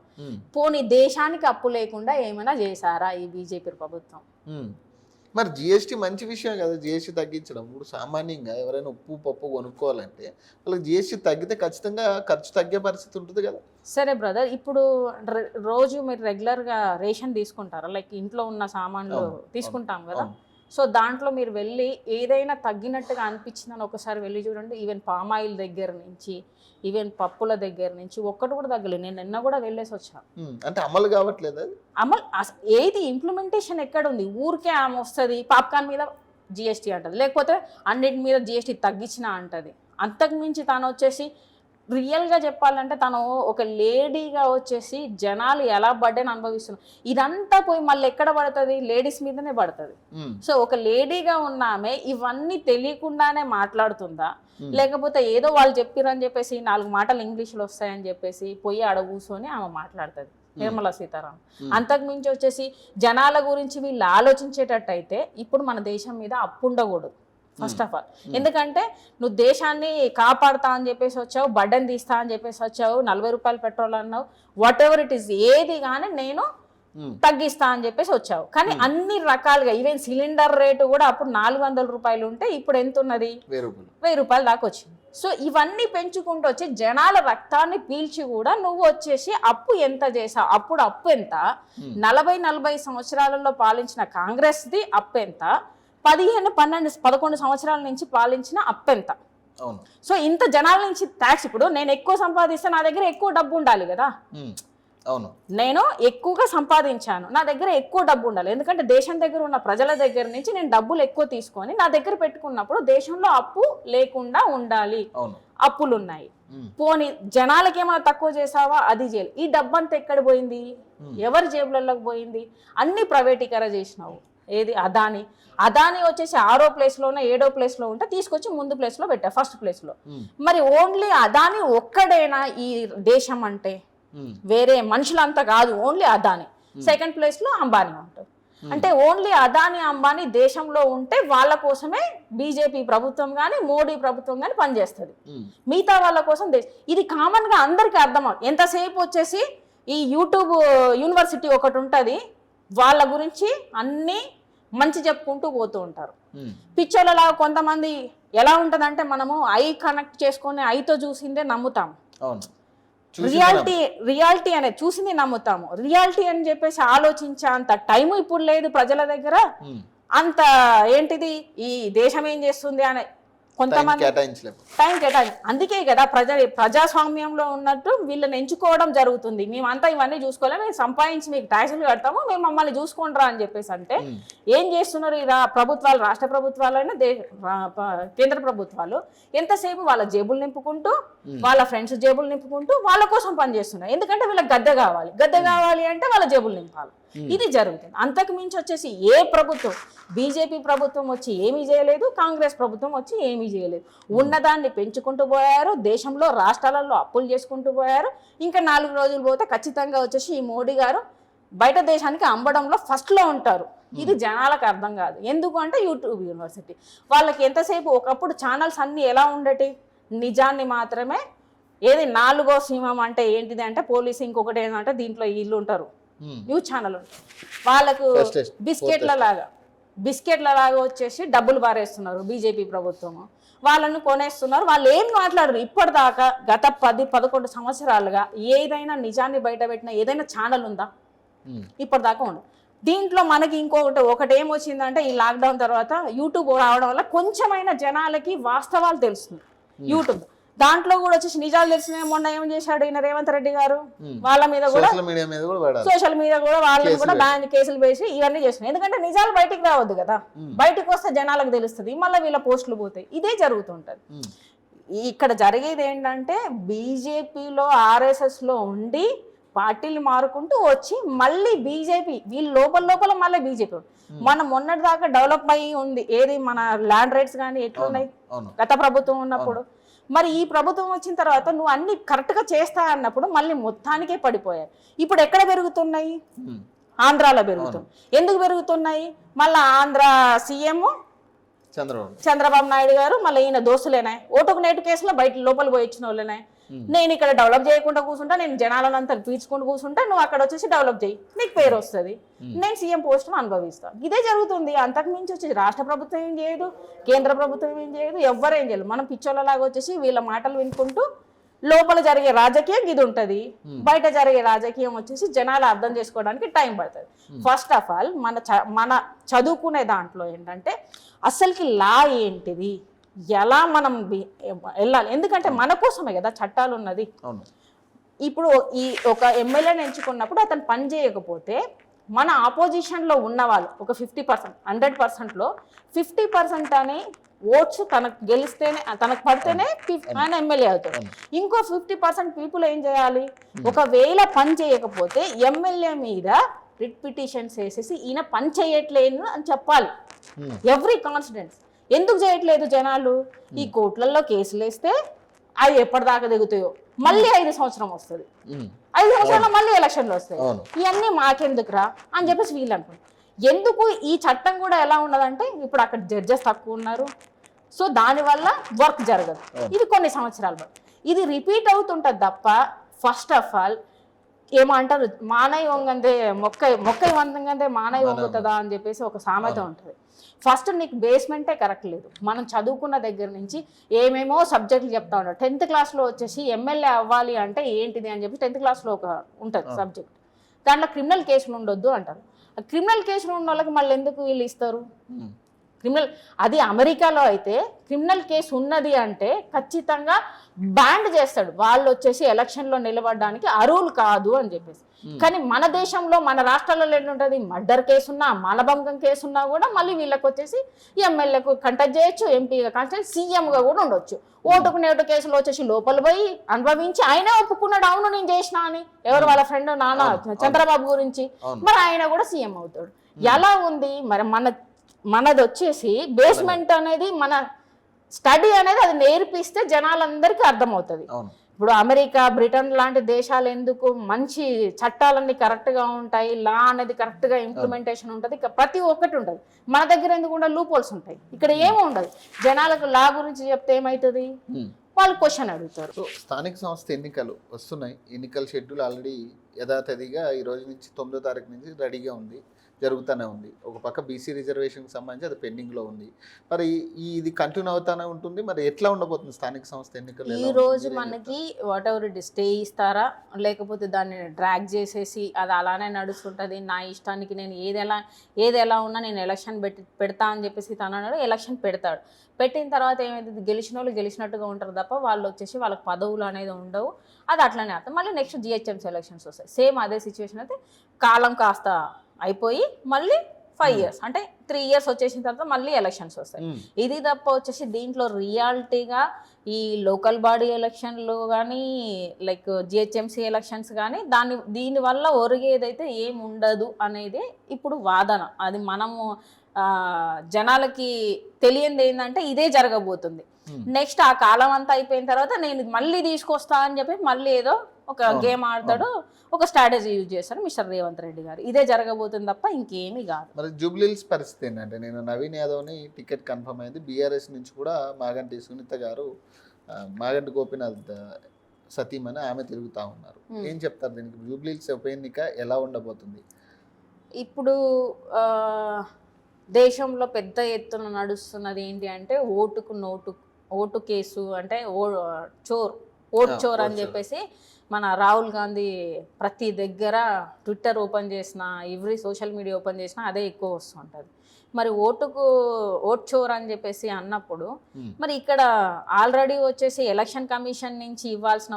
పోనీ దేశానికి అప్పు లేకుండా ఏమైనా చేశారా ఈ బీజేపీ ప్రభుత్వం? మరి జిఎస్టీ మంచి విషయం కదా, జిఎస్టీ తగ్గించడం. ఇప్పుడు సామాన్యంగా ఎవరైనా ఉప్పు పప్పు కొనుక్కోవాలంటే వాళ్ళకి జిఎస్టీ తగ్గితే ఖచ్చితంగా ఖర్చు తగ్గే పరిస్థితి ఉంటుంది కదా. సరే బ్రదర్, ఇప్పుడు రోజు మీరు రెగ్యులర్గా రేషన్ తీసుకుంటారా? లైక్ ఇంట్లో ఉన్న సామాన్లు తీసుకుంటాం కదా. సో దాంట్లో మీరు వెళ్ళి ఏదైనా తగ్గినట్టుగా అనిపించిందని ఒకసారి వెళ్ళి చూడండి. ఈవెన్ పామ్ ఆయిల్ దగ్గర నుంచి, ఈవెన్ పప్పుల దగ్గర నుంచి ఒక్కటి కూడా తగ్గలేదు. నేను నిన్న కూడా వెళ్ళేసి వచ్చాను. అంటే అమలు కావట్లేదు. అమలు ఏది ఇంప్లిమెంటేషన్ ఎక్కడ ఉంది? ఊరికే ఆమె వస్తుంది పాప్కార్న్ మీద జిఎస్టీ అంటది, లేకపోతే అన్నిటి మీద జిఎస్టీ తగ్గించినా అంటది. అంతకుమించి తను వచ్చేసి రియల్గా చెప్పాలంటే తను ఒక లేడీగా వచ్చేసి జనాలు ఎలా బర్డెన్ అనుభవిస్తున్నారు ఇదంతా పోయి మళ్ళీ ఎక్కడ పడుతుంది, లేడీస్ మీదనే పడుతుంది. సో ఒక లేడీగా ఉన్న ఆమె ఇవన్నీ తెలియకుండానే మాట్లాడుతుందా, లేకపోతే ఏదో వాళ్ళు చెప్పిరని చెప్పేసి 4 మాటలు ఇంగ్లీష్లో వస్తాయని చెప్పేసి పోయి ఆడ కూర్చొని ఆమె మాట్లాడుతుంది నిర్మలా సీతారామన్. అంతకుమించి వచ్చేసి జనాల గురించి వీళ్ళు ఆలోచించేటట్టయితే ఇప్పుడు మన దేశం మీద అప్పు ఉండకూడదు ఫస్ట్ ఆఫ్ ఆల్. ఎందుకంటే నువ్వు దేశాన్ని కాపాడుతా అని చెప్పేసి వచ్చావు, బడ్డన్ తీస్తా అని చెప్పేసి వచ్చావు, 40 రూపాయలు పెట్రోల్ అన్నావు, వాట్ ఎవర్ ఇట్ ఈస్ ఏది కానీ నేను తగ్గిస్తా అని చెప్పేసి వచ్చావు. కానీ అన్ని రకాలుగా ఈవెన్ సిలిండర్ రేటు కూడా అప్పుడు 400 రూపాయలు ఉంటే ఇప్పుడు ఎంత ఉన్నది, 1000 రూపాయలు దాకా వచ్చింది. సో ఇవన్నీ పెంచుకుంటూ వచ్చి జనాల రక్తాన్ని పీల్చి కూడా నువ్వు వచ్చేసి అప్పు ఎంత చేసావు? అప్పుడు అప్పు ఎంత? 40 సంవత్సరాలలో పాలించిన కాంగ్రెస్ది అప్పు ఎంత? 11 సంవత్సరాల నుంచి పాలించిన అప్పు ఎంత? సో ఇంత జనాల నుంచి ట్యాక్స్. ఇప్పుడు నేను ఎక్కువ సంపాదిస్తే నా దగ్గర ఎక్కువ డబ్బు ఉండాలి కదా. నేను ఎక్కువగా సంపాదించాను, నా దగ్గర ఎక్కువ డబ్బు ఉండాలి. ఎందుకంటే దేశం దగ్గర ఉన్న ప్రజల దగ్గర నుంచి నేను డబ్బులు ఎక్కువ తీసుకొని నా దగ్గర పెట్టుకున్నప్పుడు దేశంలో అప్పు లేకుండా ఉండాలి. అప్పులు ఉన్నాయి, పోనీ జనాలకి ఏమైనా తక్కువ చేసావా? అది చేయాలి. ఈ డబ్బంతా ఎక్కడ పోయింది, ఎవరి జేబులలోకి పోయింది? అన్ని ప్రైవేటీకరణ చేసినావు. ఏది అదాని వచ్చేసి 6వ ప్లేస్లోనే 7వ ప్లేస్లో ఉంటే తీసుకొచ్చి ముందు ప్లేస్లో పెట్టా, ఫస్ట్ ప్లేస్లో. మరి ఓన్లీ అదాని ఒక్కడేనా ఈ దేశం అంటే? వేరే మనుషులంతా కాదు, ఓన్లీ అదాని. సెకండ్ ప్లేస్లో అంబానీ ఉంటారు. అంటే ఓన్లీ అదాని అంబానీ దేశంలో ఉంటే వాళ్ళ కోసమే బీజేపీ ప్రభుత్వం కానీ మోడీ ప్రభుత్వం కానీ పనిచేస్తుంది. మిగతా వాళ్ళ కోసం ఇది కామన్గా అందరికీ అర్థమవుతుంది. ఎంతసేపు వచ్చేసి ఈ యూట్యూబ్ యూనివర్సిటీ ఒకటి ఉంటుంది, వాళ్ళ గురించి అన్నీ మంచి చెప్పుకుంటూ పోతూ ఉంటారు. పిక్చర్లలాగా కొంతమంది ఎలా ఉంటుందంటే మనము ఐ కనెక్ట్ చేసుకొని ఐతో చూసిందే నమ్ముతాం. రియాలిటీ అనేది చూసింది నమ్ముతాము. రియాలిటీ అని చెప్పేసి ఆలోచించే అంత టైము ఇప్పుడు లేదు ప్రజల దగ్గర. అంత ఏంటిది ఈ దేశం ఏం చేస్తుంది అనే కొంతమంది టైం కేటాయించి. అందుకే కదా ప్రజాస్వామ్యంలో ఉన్నట్టు వీళ్ళని ఎంచుకోవడం జరుగుతుంది. మేమంతా ఇవన్నీ చూసుకోలేము, మేము సంపాదించి మీకు ట్యాక్సులు కడతాము, మేము మమ్మల్ని చూసుకుంటారా అని చెప్పేసి. అంటే ఏం చేస్తున్నారు ఈ ప్రభుత్వాలు, రాష్ట్ర ప్రభుత్వాలైనా కేంద్ర ప్రభుత్వాలు ఎంతసేపు వాళ్ళ జేబులు నింపుకుంటూ, వాళ్ళ ఫ్రెండ్స్ జేబులు నింపుకుంటూ వాళ్ళ కోసం పనిచేస్తున్నారు. ఎందుకంటే వీళ్ళకి గద్దె కావాలి అంటే వాళ్ళ జేబులు నింపాలి. ఇది జరుగుతుంది. అంతకు మించి వచ్చేసి ఏ ప్రభుత్వం, బీజేపీ ప్రభుత్వం వచ్చి ఏమీ చేయలేదు, కాంగ్రెస్ ప్రభుత్వం వచ్చి ఏమీ చేయలేదు. ఉన్నదాన్ని పెంచుకుంటూ పోయారు, దేశంలో రాష్ట్రాలలో అప్పులు చేసుకుంటూ పోయారు. ఇంకా 4 రోజులు పోతే ఖచ్చితంగా వచ్చేసి ఈ మోడీ గారు బయట దేశానికి అమ్మడంలో ఫస్ట్లో ఉంటారు. ఇది జనాలకు అర్థం కాదు. ఎందుకు అంటే యూట్యూబ్ యూనివర్సిటీ వాళ్ళకి ఎంతసేపు ఒకప్పుడు ఛానల్స్ అన్నీ ఎలా ఉండేటి, నిజాన్ని మాత్రమే, ఏది 4వ సింహం అంటే ఏంటిది అంటే పోలీసు, ఇంకొకటి ఏంటంటే దీంట్లో వీళ్ళు ఉంటారు, న్యూస్ ఛానల్ ఉంటారు, వాళ్ళకు బిస్కెట్ల లాగా వచ్చేసి డబ్బులు పారేస్తున్నారు బీజేపీ ప్రభుత్వం, వాళ్ళను కొనేస్తున్నారు. వాళ్ళు ఏం మాట్లాడరు ఇప్పటిదాకా. గత 10-11 సంవత్సరాలుగా ఏదైనా నిజాన్ని బయట పెట్టిన ఏదైనా ఛానల్ ఉందా? ఇప్పటిదాకా ఉండదు. దీంట్లో మనకి ఒకటి ఏమొచ్చిందంటే ఈ లాక్డౌన్ తర్వాత యూట్యూబ్ రావడం వల్ల కొంచెమైనా జనాలకి వాస్తవాలు తెలుస్తుంది. యూట్యూబ్ దాంట్లో కూడా వచ్చేసి నిజాలు తెలిసినాయి. మొన్న ఏం చేశాడు ఈయన రేవంత్ రెడ్డి గారు, వాళ్ళ మీద కూడా సోషల్ మీడియా కూడా వాళ్ళని కూడా బ్యాన్ కేసులు వేసి ఇవన్నీ చేసినాయి. ఎందుకంటే నిజాలు బయటికి రావద్దు కదా, బయటకు వస్తే జనాలకు తెలుస్తుంది, మళ్ళీ వీళ్ళ పోస్టులు పోతాయి. ఇదే జరుగుతుంటది. ఇక్కడ జరిగేది ఏంటంటే బీజేపీలో RSSలో ఉండి పార్టీలు మారుకుంటూ వచ్చి మళ్ళీ బీజేపీ వీళ్ళు లోపల మళ్ళీ బీజేపీ మనం మొన్నటి దాకా డెవలప్ అయ్యి ఉంది. ఏది మన ల్యాండ్ రైట్స్ కానీ ఎట్లున్నాయి గత ప్రభుత్వం ఉన్నప్పుడు. మరి ఈ ప్రభుత్వం వచ్చిన తర్వాత నువ్వు అన్ని కరెక్ట్గా చేస్తా అన్నప్పుడు మళ్ళీ మొత్తానికే పడిపోయాయి. ఇప్పుడు ఎక్కడ పెరుగుతున్నాయి? ఆంధ్రాలో పెరుగుతుంది. ఎందుకు పెరుగుతున్నాయి? మళ్ళీ ఆంధ్ర సీఎం చంద్రబాబు నాయుడు గారు మళ్ళీ ఈయన దోస్తులేనా, ఓటుకు నేటు కేసులో బయట లోపల పోయి ఇచ్చిన వాళ్ళనే. నేను ఇక్కడ డెవలప్ చేయకుండా కూర్చుంటా, నేను జనాలంతా పీల్చుకుంటూ కూర్చుంటా, నువ్వు అక్కడ వచ్చేసి డెవలప్ చేయి, నీకు పేరు వస్తుంది, నేను సీఎం పోస్ట్ను అనుభవిస్తాను. ఇదే జరుగుతుంది. అంతకు మించి వచ్చేసి రాష్ట్ర ప్రభుత్వం ఏం చేయదు, కేంద్ర ప్రభుత్వం ఏం చేయదు, ఎవ్వరేం చేయలేదు. మనం పిచ్చోళ్ళలాగా వచ్చేసి వీళ్ళ మాటలు వినుకుంటూ లోపల జరిగే రాజకీయం ఇది ఉంటుంది, బయట జరిగే రాజకీయం వచ్చేసి జనాలు అర్థం చేసుకోవడానికి టైం పడుతుంది. ఫస్ట్ ఆఫ్ ఆల్ మన చదువుకునే దాంట్లో ఏంటంటే అసలుకి లా ఏంటిది, ఎలా మనం వెళ్ళాలి, ఎందుకంటే మన కోసమే కదా చట్టాలు ఉన్నది. ఇప్పుడు ఈ ఒక ఎమ్మెల్యేని ఎంచుకున్నప్పుడు అతను పని చేయకపోతే మన ఆపోజిషన్లో ఉన్న వాళ్ళు ఒక 50%, 100%లో 50% అని ఓట్స్ తనకు గెలిస్తేనే, తనకు పడితేనే ఆయన ఎమ్మెల్యే అవుతాడు. ఇంకో 50% పీపుల్ ఏం చేయాలి, ఒకవేళ పని చేయకపోతే ఎమ్మెల్యే మీద రిట్ పిటిషన్స్ వేసేసి ఈయన పని చేయట్లేదు అని చెప్పాలి. Every confidence. ఎందుకు చేయట్లేదు జనాలు? ఈ కోర్టులలో కేసులు వేస్తే అవి ఎప్పటిదాకా దిగుతాయో, మళ్ళీ 5 సంవత్సరం వస్తుంది, 5 సంవత్సరాలు మళ్ళీ ఎలక్షన్లు వస్తాయి, ఇవన్నీ మాకెందుకురా అని చెప్పేసి వీళ్ళు అనుకుంటారు. ఎందుకు ఈ చట్టం కూడా ఎలా ఉన్నదంటే ఇప్పుడు అక్కడ జడ్జెస్ తక్కువ ఉన్నారు, సో దానివల్ల వర్క్ జరగదు. ఇది కొన్ని సంవత్సరాలు ఇది రిపీట్ అవుతుంటుంది తప్ప. ఫస్ట్ ఆఫ్ ఆల్ ఏమంటారు, మానయ్య వంగందే మొక్కై వందంగందే మానయ్య వంగుతుందా అని చెప్పేసి ఒక సామెత ఉంటుంది. ఫస్ట్ నీకు బేస్మెంటే కరెక్ట్ లేదు. మనం చదువుకున్న దగ్గర నుంచి ఏమేమో సబ్జెక్టులు చెప్తా ఉంటారు. 10th క్లాస్లో వచ్చేసి ఎమ్మెల్యే అవ్వాలి అంటే ఏంటిది అని చెప్పి 10th క్లాస్లో ఒక ఉంటుంది సబ్జెక్ట్. దాంట్లో క్రిమినల్ కేసులు ఉండొద్దు అంటారు. క్రిమినల్ కేసులు ఉన్న వాళ్ళకి మళ్ళీ ఎందుకు వీళ్ళు ఇస్తారు? అది అమెరికాలో అయితే క్రిమినల్ కేసు ఉన్నది అంటే ఖచ్చితంగా బ్యాన్ చేస్తాడు, వాళ్ళు వచ్చేసి ఎలక్షన్లో నిలబడడానికి అర్హులు కాదు అని చెప్పేసి. కానీ మన దేశంలో మన రాష్ట్రాలలో ఏంటంటుంది, మర్డర్ కేసున్నా మానభంగం కేసున్నా కూడా మళ్ళీ వీళ్ళకి వచ్చేసి ఎమ్మెల్యేకు కంటెస్ట్ చేయొచ్చు, ఎంపీగా కంటెస్ట్, సీఎంగా కూడా ఉండొచ్చు. ఓటుకు నేటు కేసులో వచ్చేసి లోపల పోయి అనుభవించి ఆయనే ఒప్పుకున్నాడు, అవును నేను చేసినా అని. ఎవరు వాళ్ళ ఫ్రెండ్ నాన్న చంద్రబాబు గురించి, మరి ఆయన కూడా సీఎం అవుతాడు. ఎలా ఉంది మరి మనది వచ్చేసి బేస్మెంట్ అనేది, మన స్టడీ అనేది అది నేర్పిస్తే జనాలందరికీ అర్థమవుతుంది. ఇప్పుడు అమెరికా, బ్రిటన్ లాంటి దేశాలు ఎందుకు మంచి చట్టాలన్నీ కరెక్ట్గా ఉంటాయి, లా అనేది కరెక్ట్గా ఇంప్లిమెంటేషన్ ఉంటుంది, ప్రతి ఒక్కటి ఉంటుంది. మన దగ్గర ఎందుకు ఉండే లూప్ హోల్స్ ఉంటాయి, ఇక్కడ ఏమీ ఉండదు. జనాలకు లా గురించి చెప్తే ఏమవుతుంది, వాళ్ళు క్వశ్చన్ అడుగుతారు. సో స్థానిక సంస్థ ఎన్నికలు వస్తున్నాయి, ఎన్నికల షెడ్యూల్ ఆల్రెడీ యథాతథిగా ఈ రోజు నుంచి 9వ తారీఖు నుంచి రెడీగా ఉంది, జరుగుతూనే ఉంది. ఒక పక్క బీసీ రిజర్వేషన్కి సంబంధించి అది పెండింగ్లో ఉంది. మరి ఇది కంటిన్యూ అవుతానే ఉంటుంది. మరి ఎట్లా ఉండబోతుంది స్థానిక సంస్థ ఎన్నికలు? ఈ రోజు మనకి వాట్ ఎవర్ ఇట్ స్టే ఇస్తారా, లేకపోతే దాన్ని డ్రాగ్ చేసేసి అది అలానే నడుస్తుంటుంది, నా ఇష్టానికి నేను ఏది ఎలా ఉన్నా నేను ఎలక్షన్ పెడతా అని చెప్పేసి తను అన్నాడు. ఎలక్షన్ పెడతాడు. పెట్టిన తర్వాత ఏమైతుంది, గెలిచిన వాళ్ళు గెలిచినట్టుగా ఉంటారు తప్ప వాళ్ళు వచ్చేసి వాళ్ళకి పదవులు అనేది ఉండవు. అది అట్లనే అర్థం. మళ్ళీ నెక్స్ట్ GHMC ఎలక్షన్స్ వస్తాయి, సేమ్ అదే సిచ్యువేషన్ అయితే కాలం కాస్త అయిపోయి మళ్ళీ 5 years అంటే 3 years వచ్చేసిన తర్వాత మళ్ళీ ఎలక్షన్స్ వస్తాయి. ఇది తప్ప వచ్చేసి దీంట్లో రియాలిటీగా ఈ లోకల్ బాడీ ఎలక్షన్లు కానీ లైక్ జిహెచ్ఎంసీ ఎలక్షన్స్ కానీ దీనివల్ల ఒరిగేదైతే ఏమి ఉండదు అనేది ఇప్పుడు వాదన. అది మనము జనాలకి తెలియంది ఏంటంటే ఇదే జరగబోతుంది. నెక్స్ట్ ఆ కాలం అంతా అయిపోయిన తర్వాత నేను మళ్ళీ తీసుకొస్తా అని చెప్పి మళ్ళీ ఏదో ఒక గేమ్ ఆడతాడు, ఒక స్ట్రాటజీ యూజ్ చేస్తారు మిస్టర్ రేవంత్ రెడ్డి గారు. ఇదే జరగబోతుంది తప్ప ఇంకేమీ కాదు. మరి జూబ్లీహిల్స్ పరిస్థితి ఏంటంటే, నేను నవీన్ యాదవ్ని టికెట్ కన్ఫర్మ్ అయింది, బీఆర్ఎస్ నుంచి కూడా మాగంటి సునీత గారు, మాగంటి గోపీనాథ్ సతీమని ఆమె తిరుగుతూ ఉన్నారు. ఏం చెప్తారు దీనికి? జూబ్లీహిల్స్ ఉప ఎన్నిక ఎలా ఉండబోతుంది? ఇప్పుడు దేశంలో పెద్ద ఎత్తున నడుస్తున్నది ఏంటి అంటే ఓటు కేసు అంటే ఓట్ చోర్ అని చెప్పేసి మన రాహుల్ గాంధీ ప్రతి దగ్గర ట్విట్టర్ ఓపెన్ చేసినా ఎవ్రీ సోషల్ మీడియా ఓపెన్ చేసినా అదే ఎక్కువ వస్తుంటుంది. మరి ఓట్ చోర్ అని చెప్పేసి అన్నప్పుడు మరి ఇక్కడ ఆల్రెడీ వచ్చేసి ఎలక్షన్ కమిషన్ నుంచి ఇవ్వాల్సిన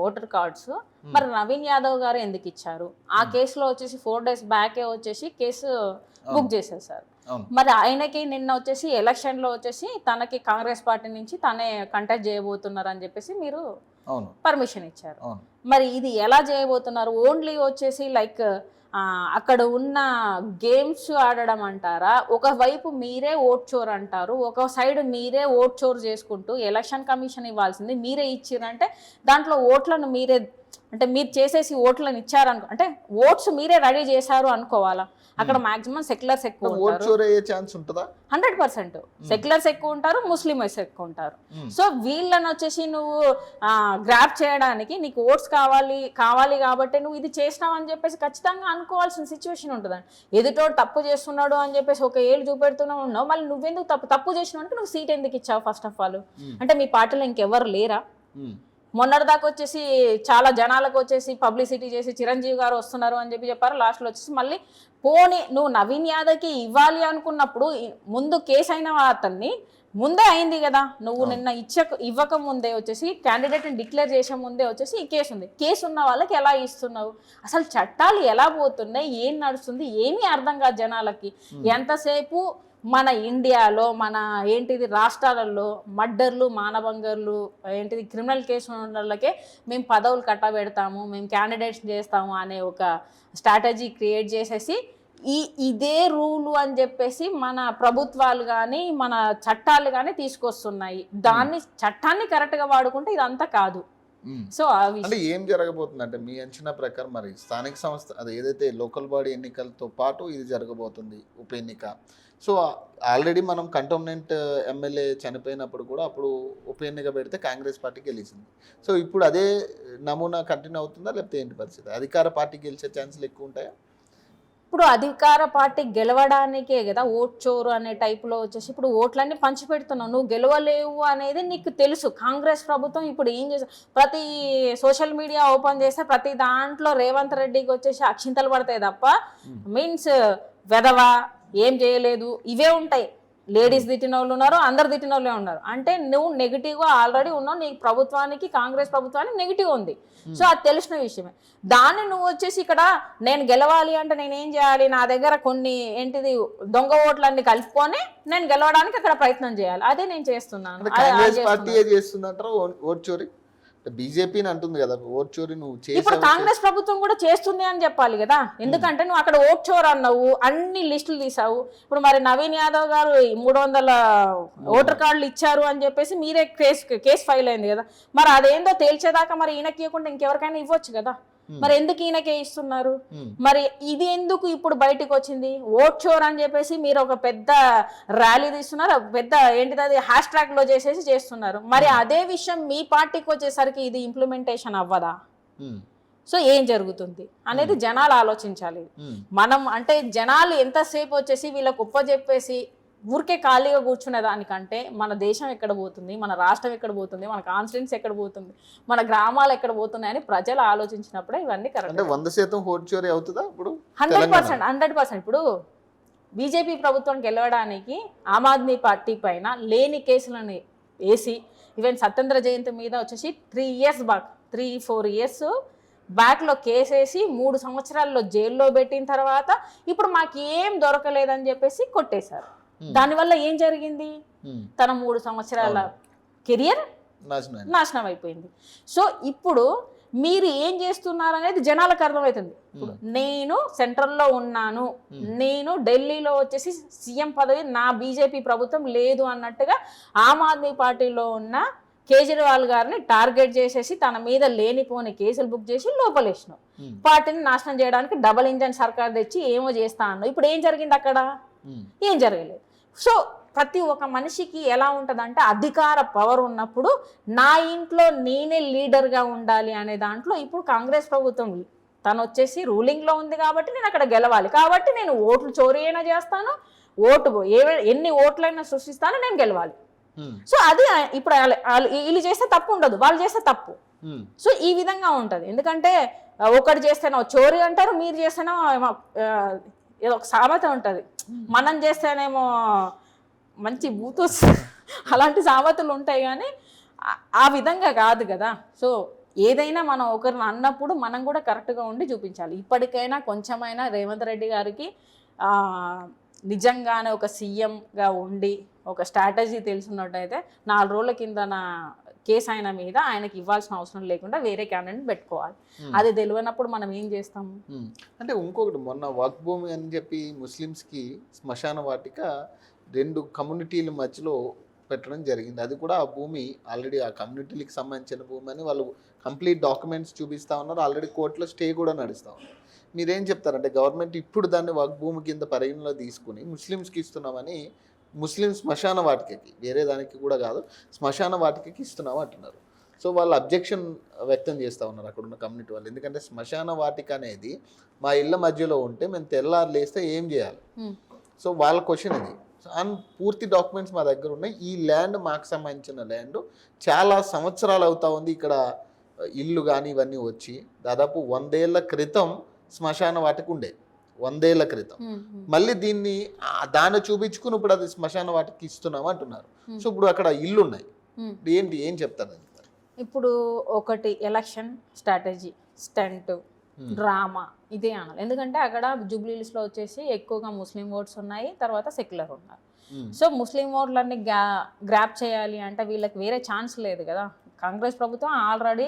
ఓటర్ కార్డ్స్ మరి నవీన్ యాదవ్ గారు ఎందుకు ఇచ్చారు? ఆ కేసులో వచ్చేసి 4 days బ్యాకే వచ్చేసి కేసు బుక్ చేసేసారు. మరి ఆయనకి నిన్న వచ్చేసి ఎలక్షన్ లో వచ్చేసి తనకి కాంగ్రెస్ పార్టీ నుంచి తనే కంటెస్ట్ చేయబోతున్నారు అని చెప్పేసి మీరు పర్మిషన్ ఇచ్చారు. మరి ఇది ఎలా చేయబోతున్నారు? ఓన్లీ వచ్చేసి లైక్ అక్కడ ఉన్న గేమ్స్ ఆడడం అంటారా? ఒకవైపు మీరే ఓట్ చోర్ అంటారు, ఒక సైడ్ మీరే ఓట్ చోర్ చేసుకుంటూ ఎలక్షన్ కమిషన్ ఇవ్వాల్సింది మీరే ఇచ్చిరంటే దాంట్లో ఓట్లను మీరే అంటే మీరు చేసేసి ఓట్లను ఇచ్చారనుకో అంటే ఓట్స్ మీరే రెడీ చేశారు అనుకోవాలా? అక్కడ మాక్సిమం సెక్యులర్స్ ఎక్కువ ఉంటారు, 100% సెక్యులర్స్ ఎక్కువ ఉంటారు, ముస్లిమ్స్ ఎక్కువ ఉంటారు. సో వీళ్ళని వచ్చేసి నువ్వు గ్రాప్ చేయడానికి నీకు ఓట్స్ కావాలి కాబట్టి నువ్వు ఇది చేసినావు అని చెప్పేసి ఖచ్చితంగా అనుకోవాల్సిన సిచ్యువేషన్ ఉంటుందండి. ఎదుటోడు తప్పు చేస్తున్నాడు అని చెప్పేసి ఒక ఏళ్ళు చూపెడుతున్నావు ఉన్నావు, మళ్ళీ నువ్వెందుకు తప్పు చేసినావు అంటే నువ్వు సీట్ ఎందుకు ఇచ్చావు? ఫస్ట్ ఆఫ్ ఆల్ అంటే మీ పార్టీలో ఇంకెవరు లేరా? మొన్నటిదాకా వచ్చేసి చాలా జనాలకు వచ్చేసి పబ్లిసిటీ చేసి చిరంజీవి గారు వస్తున్నారు అని చెప్పారు. లాస్ట్లో వచ్చేసి మళ్ళీ పోనీ నువ్వు నవీన్ యాదవ్కి ఇవ్వాలి అనుకున్నప్పుడు ముందు కేసు అయిన అతన్ని ముందే అయింది కదా. నువ్వు నిన్న ఇవ్వక ముందే వచ్చేసి క్యాండిడేట్ని డిక్లేర్ చేసే ముందే వచ్చేసి ఈ కేసు ఉంది. కేసు ఉన్న వాళ్ళకి ఎలా ఇస్తున్నావు? అసలు చట్టాలు ఎలా పోతున్నాయి, ఏం నడుస్తుంది ఏమీ అర్థం కాదు జనాలకి. ఎంతసేపు మన ఇండియాలో మన రాష్ట్రాలలో మర్డర్లు, మానభంగాలు క్రిమినల్ కేసు వాళ్ళకే మేము పదవులు కట్టబెడతాము, మేము క్యాండిడేట్స్ చేస్తాము అనే ఒక స్ట్రాటజీ క్రియేట్ చేసేసి ఇదే రూలు అని చెప్పేసి మన ప్రభుత్వాలు కానీ మన చట్టాలు కానీ తీసుకొస్తున్నాయి. చట్టాన్ని కరెక్ట్గా వాడుకుంటే ఇదంతా కాదు. సో అంటే ఏం జరగబోతుంది అంటే మీ అంచనా ప్రకారం మరి స్థానిక సంస్థ అది ఏదైతే లోకల్ బాడీ ఎన్నికలతో పాటు ఇది జరగబోతుంది ఉప ఎన్నిక. సో ఆల్రెడీ మనం కంటోన్మెంట్ ఎమ్మెల్యే చనిపోయినప్పుడు కూడా అప్పుడు ఉప ఎన్నిక పెడితే కాంగ్రెస్ పార్టీ గెలిచింది. సో ఇప్పుడు అదే నమూనా కంటిన్యూ అవుతుందా లేకపోతే ఏంటి పరిస్థితి? అధికార పార్టీ గెలిచే ఛాన్సులు ఎక్కువ ఉంటాయా? ఇప్పుడు అధికార పార్టీ గెలవడానికే కదా ఓట్ చోరు అనే టైప్లో వచ్చేసి ఇప్పుడు ఓట్లన్నీ పంచిపెడుతున్నావు. నువ్వు గెలవలేవు అనేది నీకు తెలుసు. కాంగ్రెస్ ప్రభుత్వం ఇప్పుడు ఏం చేస్తా, ప్రతి సోషల్ మీడియా ఓపెన్ చేస్తే ప్రతి దాంట్లో రేవంత్ రెడ్డికి వచ్చేసి అక్షింతలు పడతాయి తప్ప మీన్స్ వెధవా ఏం చేయలేదు ఇవే ఉంటాయి. లేడీస్ తిట్టిన వాళ్ళు ఉన్నారు, అందరు తిట్టిన వాళ్ళే ఉన్నారు. అంటే నువ్వు నెగిటివ్గా ఆల్రెడీ ఉన్నావు, నీ ప్రభుత్వానికి కాంగ్రెస్ ప్రభుత్వానికి నెగిటివ్ ఉంది. సో అది తెలిసిన విషయమే. దాన్ని నువ్వు వచ్చేసి ఇక్కడ నేను గెలవాలి అంటే నేనేం చేయాలి? నా దగ్గర కొన్ని దొంగ ఓట్లన్నీ కలుపుకొని నేను గెలవడానికి అక్కడ ప్రయత్నం చేయాలి. అదే నేను చేస్తున్నాను. బీజేపీని అంటుంది కదా ఓట్ చోరీ నువ్వు ఇప్పుడు కాంగ్రెస్ ప్రభుత్వం కూడా చేస్తుంది అని చెప్పాలి కదా. ఎందుకంటే నువ్వు అక్కడ ఓట్ చోర్ అన్నావు, అన్ని లిస్టులు తీసావు. ఇప్పుడు మరి నవీన్ యాదవ్ గారు 300 ఓటర్ కార్డులు ఇచ్చారు అని చెప్పేసి మీరే కేసు ఫైల్ అయింది కదా. మరి అదేందో తేల్చేదాకా మరి ఈయనకి ఇవ్వకుండా ఇంకెవరికైనా ఇవ్వచ్చు కదా. మరి ఎందుకు ఈయనకే ఇస్తున్నారు? మరి ఇది ఎందుకు ఇప్పుడు బయటకు వచ్చింది? ఓట్ చోర్ అని చెప్పేసి మీరు ఒక పెద్ద ర్యాలీ తీస్తున్నారు, పెద్ద హ్యాష్ ట్యాగ్ లో చేస్తున్నారు. మరి అదే విషయం మీ పార్టీకి వచ్చేసరికి ఇది ఇంప్లిమెంటేషన్ అవ్వదా? సో ఏం జరుగుతుంది అనేది జనాలు ఆలోచించాలి. మనం అంటే జనాలు ఎంతసేపు వచ్చేసి వీళ్ళకి చెప్పేసి ఊరికే ఖాళీగా కూర్చునే దానికంటే మన దేశం ఎక్కడ పోతుంది, మన రాష్ట్రం ఎక్కడ పోతుంది, మన కాన్స్టిట్యున్సీ ఎక్కడ పోతుంది, మన గ్రామాలు ఎక్కడ పోతున్నాయి అని ప్రజలు ఆలోచించినప్పుడే ఇవన్నీ కరెక్ట్. 100% ఓట్ చోరీ అవుతుందా? ఇప్పుడు 100%. ఇప్పుడు బీజేపీ ప్రభుత్వం గెలవడానికి ఆమ్ ఆద్మీ పార్టీ పైన లేని కేసులను వేసి ఈవెన్ సత్యేంద్ర జయంతి మీద వచ్చేసి 3-4 years బ్యాక్లో కేసేసి 3 సంవత్సరాల్లో జైల్లో పెట్టిన తర్వాత ఇప్పుడు మాకు ఏం దొరకలేదని చెప్పేసి కొట్టేశారు. దానివల్ల ఏం జరిగింది? తన 3 సంవత్సరాల కెరియర్ నాశనం అయిపోయింది. సో ఇప్పుడు మీరు ఏం చేస్తున్నారు అనేది జనాలకు అర్థమవుతుంది. ఇప్పుడు నేను సెంట్రల్లో ఉన్నాను, నేను ఢిల్లీలో వచ్చేసి సీఎం పదవి నా బీజేపీ ప్రభుత్వం లేదు అన్నట్టుగా ఆమ్ ఆద్మీ పార్టీలో ఉన్న కేజ్రీవాల్ గారిని టార్గెట్ చేసేసి తన మీద లేనిపోని కేసులు బుక్ చేసి లోపలేసినావు. పార్టీని నాశనం చేయడానికి డబుల్ ఇంజన్ సర్కార్ తెచ్చి ఏమో చేస్తా అన్నావు. ఇప్పుడు ఏం జరిగింది అక్కడ? ఏం జరగలేదు. సో ప్రతి ఒక్క మనిషికి ఎలా ఉంటుందంటే అధికార పవర్ ఉన్నప్పుడు నా ఇంట్లో నేనే లీడర్గా ఉండాలి అనే దాంట్లో ఇప్పుడు కాంగ్రెస్ ప్రభుత్వం తను వచ్చేసి రూలింగ్లో ఉంది కాబట్టి నేను అక్కడ గెలవాలి, కాబట్టి నేను ఓట్లు చోరీ అయినా చేస్తాను, ఎన్ని ఓట్లైనా సృష్టిస్తాను, నేను గెలవాలి. సో అది ఇప్పుడు వీళ్ళు చేస్తే తప్పు ఉండదు, వాళ్ళు చేస్తే తప్పు. సో ఈ విధంగా ఉంటుంది. ఎందుకంటే ఒకటి చేస్తేనో చోరీ అంటారు, మీరు చేస్తేనో ఏదో ఒక సామెత ఉంటుంది, మనం చేస్తేనేమో మంచి బూతు అలాంటి సామెతలు ఉంటాయి, కానీ ఆ విధంగా కాదు కదా. సో ఏదైనా మనం ఒకరిని అన్నప్పుడు మనం కూడా కరెక్ట్గా ఉండి చూపించాలి. ఇప్పటికైనా కొంచెమైనా రేవంత్ రెడ్డి గారికి నిజంగానే ఒక సీఎంగా ఉండి ఒక స్ట్రాటజీ తెలుసున్నట్టయితే 4 రోజుల కింద నా కేసు ఆయన మీద ఆయనకి ఇవ్వాల్సిన అవసరం లేకుండా వేరే క్యాండిడేట్ పెట్టుకోవాలి. అది తెలియనప్పుడు మనం ఏం చేస్తాము? అంటే ఇంకొకటి, మొన్న వక్ఫ్ భూమి అని చెప్పి ముస్లిమ్స్కి శ్మశాన వాటిక 2 కమ్యూనిటీల మధ్యలో పెట్టడం జరిగింది. అది కూడా ఆ భూమి ఆల్రెడీ ఆ కమ్యూనిటీలకు సంబంధించిన భూమి అని వాళ్ళు కంప్లీట్ డాక్యుమెంట్స్ చూపిస్తూ ఉన్నారు. ఆల్రెడీ కోర్టులో స్టే కూడా నడుస్తూ ఉన్నారు. మీరేం చెప్తారంటే గవర్నమెంట్ ఇప్పుడు దాన్ని వక్ఫ్ భూమి కింద పరిగణలో తీసుకుని ముస్లిమ్స్కి ఇస్తున్నామని, ముస్లిం శ్మశాన వాటికకి, వేరే దానికి కూడా కాదు, శ్మశాన వాటికకి ఇస్తున్నాం అంటున్నారు. సో వాళ్ళు అబ్జెక్షన్ వ్యక్తం చేస్తూ ఉన్నారు అక్కడ ఉన్న కమ్యూనిటీ వాళ్ళు. ఎందుకంటే శ్మశాన వాటిక అనేది మా ఇళ్ళ మధ్యలో ఉంటే మేము తెల్లారు లేస్తే ఏం చేయాలి? సో వాళ్ళ క్వశ్చన్ ఇది. పూర్తి డాక్యుమెంట్స్ మా దగ్గర ఉన్నాయి. ఈ ల్యాండ్ మాకు సంబంధించిన ల్యాండ్ చాలా సంవత్సరాలు అవుతా ఉంది. ఇక్కడ ఇల్లు కానీ ఇవన్నీ వచ్చి దాదాపు 100 ఏళ్ల క్రితం శ్మశాన వాటిక ఉండే, 100 ఏళ్ల క్రితం. మళ్ళీ దీన్ని దాన్ని చూపించుకుని ఇప్పుడు అది శ్మశాన వాటికి ఇస్తున్నాం అంటున్నారు. సో ఇప్పుడు అక్కడ ఇల్లు ఉన్నాయి, ఏం చెప్తారు? ఇప్పుడు ఒకటి ఎలక్షన్ స్ట్రాటజీ, స్టంట్, డ్రామా ఇదే అనాలి. ఎందుకంటే అక్కడ జూబ్లీహిల్స్లో వచ్చేసి ఎక్కువగా ముస్లిం ఓట్స్ ఉన్నాయి, తర్వాత సెక్యులర్ ఉన్నారు. సో ముస్లిం ఓట్లన్నీ గ్రాప్ చేయాలి అంటే వీళ్ళకి వేరే ఛాన్స్ లేదు కదా. కాంగ్రెస్ ప్రభుత్వం ఆల్రెడీ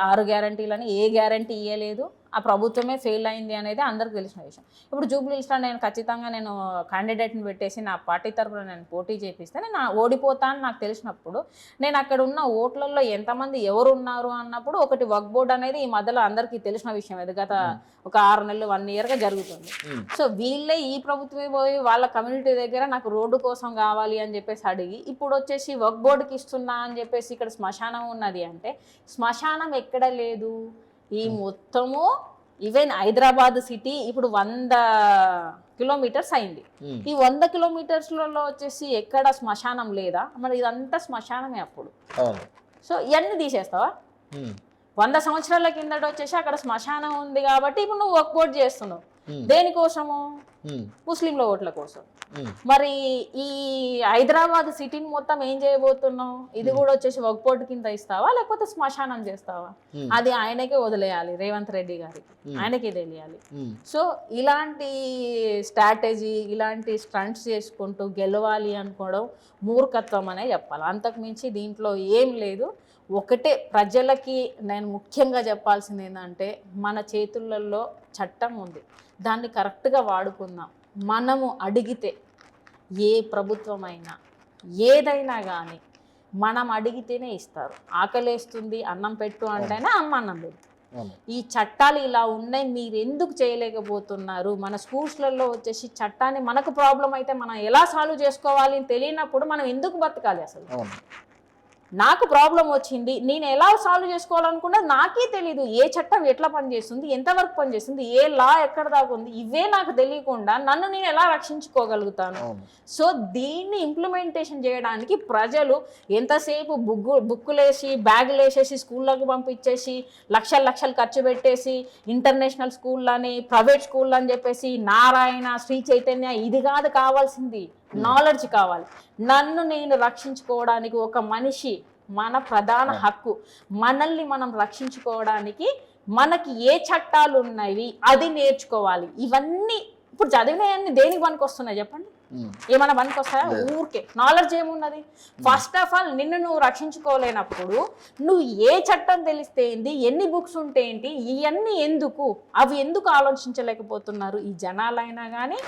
6 గ్యారంటీలని ఏ గ్యారంటీ ఇవ్వలేదు, ఆ ప్రభుత్వమే ఫెయిల్ అయింది అనేది అందరికి తెలిసిన విషయం. ఇప్పుడు జూబ్లీహిల్స్లో నేను ఖచ్చితంగా క్యాండిడేట్ని పెట్టేసి నా పార్టీ తరఫున నేను పోటీ చేపిస్తే నేను ఓడిపోతా అని నాకు తెలిసినప్పుడు నేను అక్కడ ఉన్న ఓట్లలో ఎంతమంది ఎవరు ఉన్నారు అన్నప్పుడు ఒకటి వక్ఫ్ బోర్డ్ అనేది ఈ మధ్యలో అందరికీ తెలిసిన విషయం. ఇది గత ఒక 6 నెలలు 1 ఇయర్గా జరుగుతుంది. సో వీళ్ళే ఈ ప్రభుత్వమే పోయి వాళ్ళ కమ్యూనిటీ దగ్గర నాకు రోడ్డు కోసం కావాలి అని చెప్పేసి అడిగి ఇప్పుడు వచ్చేసి వక్ఫ్ బోర్డుకి ఇస్తున్నా అని చెప్పేసి ఇక్కడ శ్మశానం ఉన్నది అంటే శ్మశానం ఎక్కడ లేదు. ఈ మొత్తము ఈవెన్ హైదరాబాద్ సిటీ ఇప్పుడు 100 కిలోమీటర్స్ అయింది. ఈ 100 కిలోమీటర్స్లలో వచ్చేసి ఎక్కడ శ్మశానం లేదా? మరి ఇదంతా శ్మశానమే అప్పుడు. సో ఇవన్నీ తీసేస్తావా? 100 సంవత్సరాల కిందట వచ్చేసి అక్కడ శ్మశానం ఉంది కాబట్టి ఇప్పుడు నువ్వు వక్ఫ్ బోర్డ్ చేస్తున్నావు. దేనికోసము? ముస్లింల ఓట్ల కోసం. మరి ఈ హైదరాబాద్ సిటీని మొత్తం ఏం చేయబోతున్నావు? ఇది కూడా వచ్చేసి వక్ఫ్ బోర్డు కింద ఇస్తావా లేకపోతే శ్మశానం చేస్తావా? అది ఆయనకే వదిలేయాలి, రేవంత్ రెడ్డి గారికి, ఆయనకే తెలియాలి. సో ఇలాంటి స్ట్రాటజీ, ఇలాంటి స్టంట్స్ చేసుకుంటూ గెలవాలి అనుకోవడం మూర్ఖత్వం అనే చెప్పాలి. అంతకుమించి దీంట్లో ఏం లేదు. ఒకటే ప్రజలకి నేను ముఖ్యంగా చెప్పాల్సింది ఏంటంటే మన చేతులలో చట్టం ఉంది, దాన్ని కరెక్ట్గా వాడుకుందాం. మనము అడిగితే ఏ ప్రభుత్వమైనా ఏదైనా కానీ మనం అడిగితేనే ఇస్తారు. ఆకలేస్తుంది అన్నం పెట్టు అంటేనే అమ్మ అన్నం పెట్టు. ఈ చట్టాలు ఇలా ఉన్నాయి, మీరు ఎందుకు చేయలేకపోతున్నారు? మన స్కూల్స్లలో వచ్చేసి చట్టాన్ని మనకు ప్రాబ్లం అయితే మనం ఎలా సాల్వ్ చేసుకోవాలి అని తెలియనప్పుడు మనం ఎందుకు బతకాలి? అసలు నాకు ప్రాబ్లం వచ్చింది, నేను ఎలా సాల్వ్ చేసుకోవాలనుకున్నా నాకే తెలీదు. ఏ చట్టం ఎట్లా పనిచేస్తుంది, ఎంతవరకు పనిచేస్తుంది, ఏ లా ఎక్కడ దాకా ఉంది, ఇవే నాకు తెలియకుండా నన్ను నేను ఎలా రక్షించుకోగలుగుతాను? సో దీన్ని ఇంప్లిమెంటేషన్ చేయడానికి ప్రజలు ఎంతసేపు బుక్కులేసి బ్యాగులు వేసేసి స్కూళ్ళకు పంపించేసి లక్షలు ఖర్చు పెట్టేసి ఇంటర్నేషనల్ స్కూళ్ళని ప్రైవేట్ స్కూల్ అని చెప్పేసి నారాయణ, శ్రీ చైతన్య, ఇది కాదు కావాల్సింది. నాలెడ్జ్ కావాలి. నన్ను నేను రక్షించుకోవడానికి ఒక మనిషి, మన ప్రధాన హక్కు, మనల్ని మనం రక్షించుకోవడానికి మనకి ఏ చట్టాలు ఉన్నాయి అది నేర్చుకోవాలి. ఇవన్నీ ఇప్పుడు చదివినవన్నీ దేనికి పనికి వస్తున్నాయి చెప్పండి? ఏమైనా పనికి వస్తాయా? ఊరికే నాలెడ్జ్ ఏమున్నది? ఫస్ట్ ఆఫ్ ఆల్ నిన్ను నువ్వు రక్షించుకోలేనప్పుడు నువ్వు ఏ చట్టం తెలిస్తే ఏంది, ఎన్ని బుక్స్ ఉంటే ఏంటి, ఇవన్నీ ఎందుకు, అవి ఎందుకు ఆలోచించలేకపోతున్నారు ఈ జనాలైనా కానీ.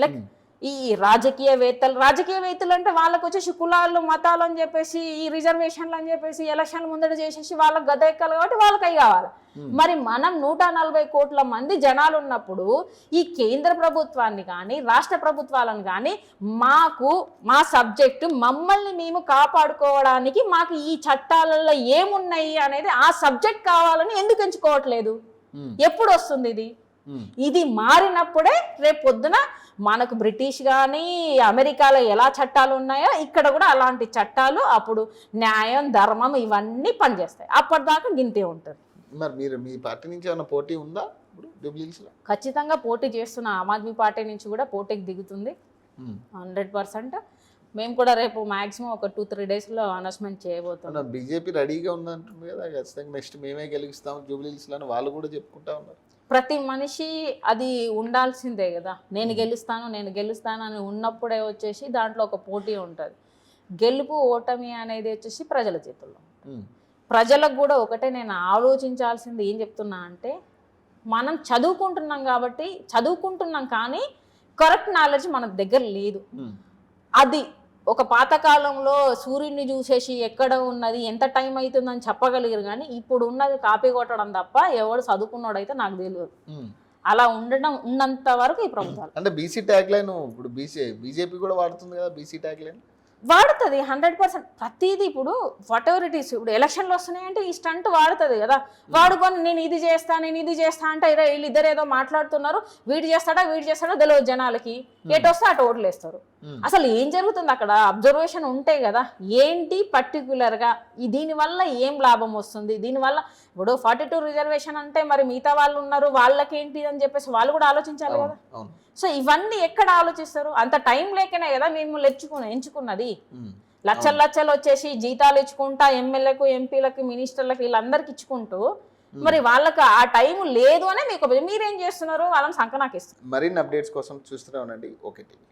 లైక్ ఈ రాజకీయవేత్తలు అంటే వాళ్ళకి వచ్చేసి కులాలు మతాలు అని చెప్పేసి ఈ రిజర్వేషన్లు అని చెప్పేసి ఎలక్షన్లు ముందట చేసేసి వాళ్ళకి గద ఎక్కాలి కాబట్టి వాళ్ళకి అవి కావాలి. మరి మనం 140 కోట్ల మంది జనాలు ఉన్నప్పుడు ఈ కేంద్ర ప్రభుత్వాన్ని కానీ రాష్ట్ర ప్రభుత్వాలను కానీ మా సబ్జెక్టు మమ్మల్ని మేము కాపాడుకోవడానికి మాకు ఈ చట్టాలలో ఏమున్నాయి అనేది ఆ సబ్జెక్ట్ కావాలని ఎందుకు ఎంచుకోవట్లేదు? ఎప్పుడు వస్తుంది ఇది? ఇది మారినప్పుడే రేపు పొద్దున మనకు బ్రిటిష్ కానీ అమెరికాలో ఎలా చట్టాలు ఉన్నాయో ఇక్కడ కూడా అలాంటి చట్టాలు, అప్పుడు న్యాయం ధర్మం ఇవన్నీ పనిచేస్తాయి. అప్పటిదాకా గింతే ఉంటుంది. మరి మీరు మీ పార్టీ నుంచి ఏమైనా పోటీ ఉందా ఇప్పుడు జూబ్లీహిల్స్లో? ఖచ్చితంగా పోటీ చేస్తున్న ఆమ్ ఆద్మీ పార్టీ నుంచి కూడా పోటీకి దిగుతుంది 100%. మేము కూడా రేపు మాక్సిమం ఒక 2-3 డేస్లో అనౌన్స్మెంట్ చేయబోతున్నాం. బీజేపీ రెడీగా ఉందంటుంది కదా, ఖచ్చితంగా నెక్స్ట్ మేమే గెలిపిస్తాం జూబ్లీహిల్స్లో అని వాళ్ళు కూడా చెప్పుకుంటా ఉన్నారు. ప్రతి మనిషి అది ఉండాల్సిందే కదా, నేను గెలుస్తాను అని ఉన్నప్పుడే వచ్చేసి దాంట్లో ఒక పోటీ ఉంటుంది. గెలుపు ఓటమి అనేది వచ్చేసి ప్రజల చేతుల్లో. ప్రజలకు కూడా ఒకటే నేను ఆలోచించాల్సింది ఏం చెప్తున్నా అంటే, మనం చదువుకుంటున్నాం కానీ కరెక్ట్ నాలెడ్జ్ మన దగ్గర లేదు. అది ఒక పాతకాలంలో సూర్యుడిని చూసేసి ఎక్కడ ఉన్నది ఎంత టైం అవుతుందని చెప్పగలిగారు కానీ ఇప్పుడు ఉన్నది కాపీ కొట్టడం తప్ప ఎవడు చదువుకున్నాడైతే నాకు తెలియదు. అలా ఉన్నంత వరకు ఈ ప్రభుత్వాలు అంటే బీసీ ట్యాగ్ లైన్ ఇప్పుడు బీజేపీ కూడా వాడుతుంది కదా, బీసీ ట్యాగ్ లైన్ వాడుతుంది 100%. ప్రతిదీ ఇప్పుడు వాట్ ఎవర్ ఇట్ ఈస్, ఇప్పుడు ఎలక్షన్లు వస్తున్నాయంటే ఈ స్టంట్ వాడుతుంది కదా. వాడుకొని నేను ఇది చేస్తా అంటే వీళ్ళిద్దరు ఏదో మాట్లాడుతున్నారు, వీడు చేస్తాడో తెలియదు జనాలకి, ఎటొస్తే అటు ఓట్లేస్తారు. అసలు ఏం జరుగుతుంది అక్కడ అబ్జర్వేషన్ ఉంటే కదా ఏంటి పర్టికులర్గా దీనివల్ల ఏం లాభం వస్తుంది, దీనివల్ల ఇప్పుడు 42 రిజర్వేషన్ అంటే మరి మిగతా వాళ్ళు ఉన్నారు వాళ్ళకేంటి అని చెప్పేసి వాళ్ళు కూడా ఆలోచించాలి కదా. సో ఇవన్నీ ఎక్కడ ఆలోచిస్తారు? అంత టైం లేకనే కదా మేము ఎంచుకున్నది. లక్షలు వచ్చేసి జీతాలు ఇచ్చుకుంటా ఎమ్మెల్యేలకు ఎంపీలకు మినిస్టర్లకు వీళ్ళందరికి ఇచ్చుకుంటూ మరి వాళ్ళకి ఆ టైం లేదు అనే మీరేం చేస్తున్నారు? వాళ్ళని సంకనాకిస్తారు. మరిన్ని అప్డేట్స్ కోసం చూస్తూనే ఉండండి ఓకే టీవీ.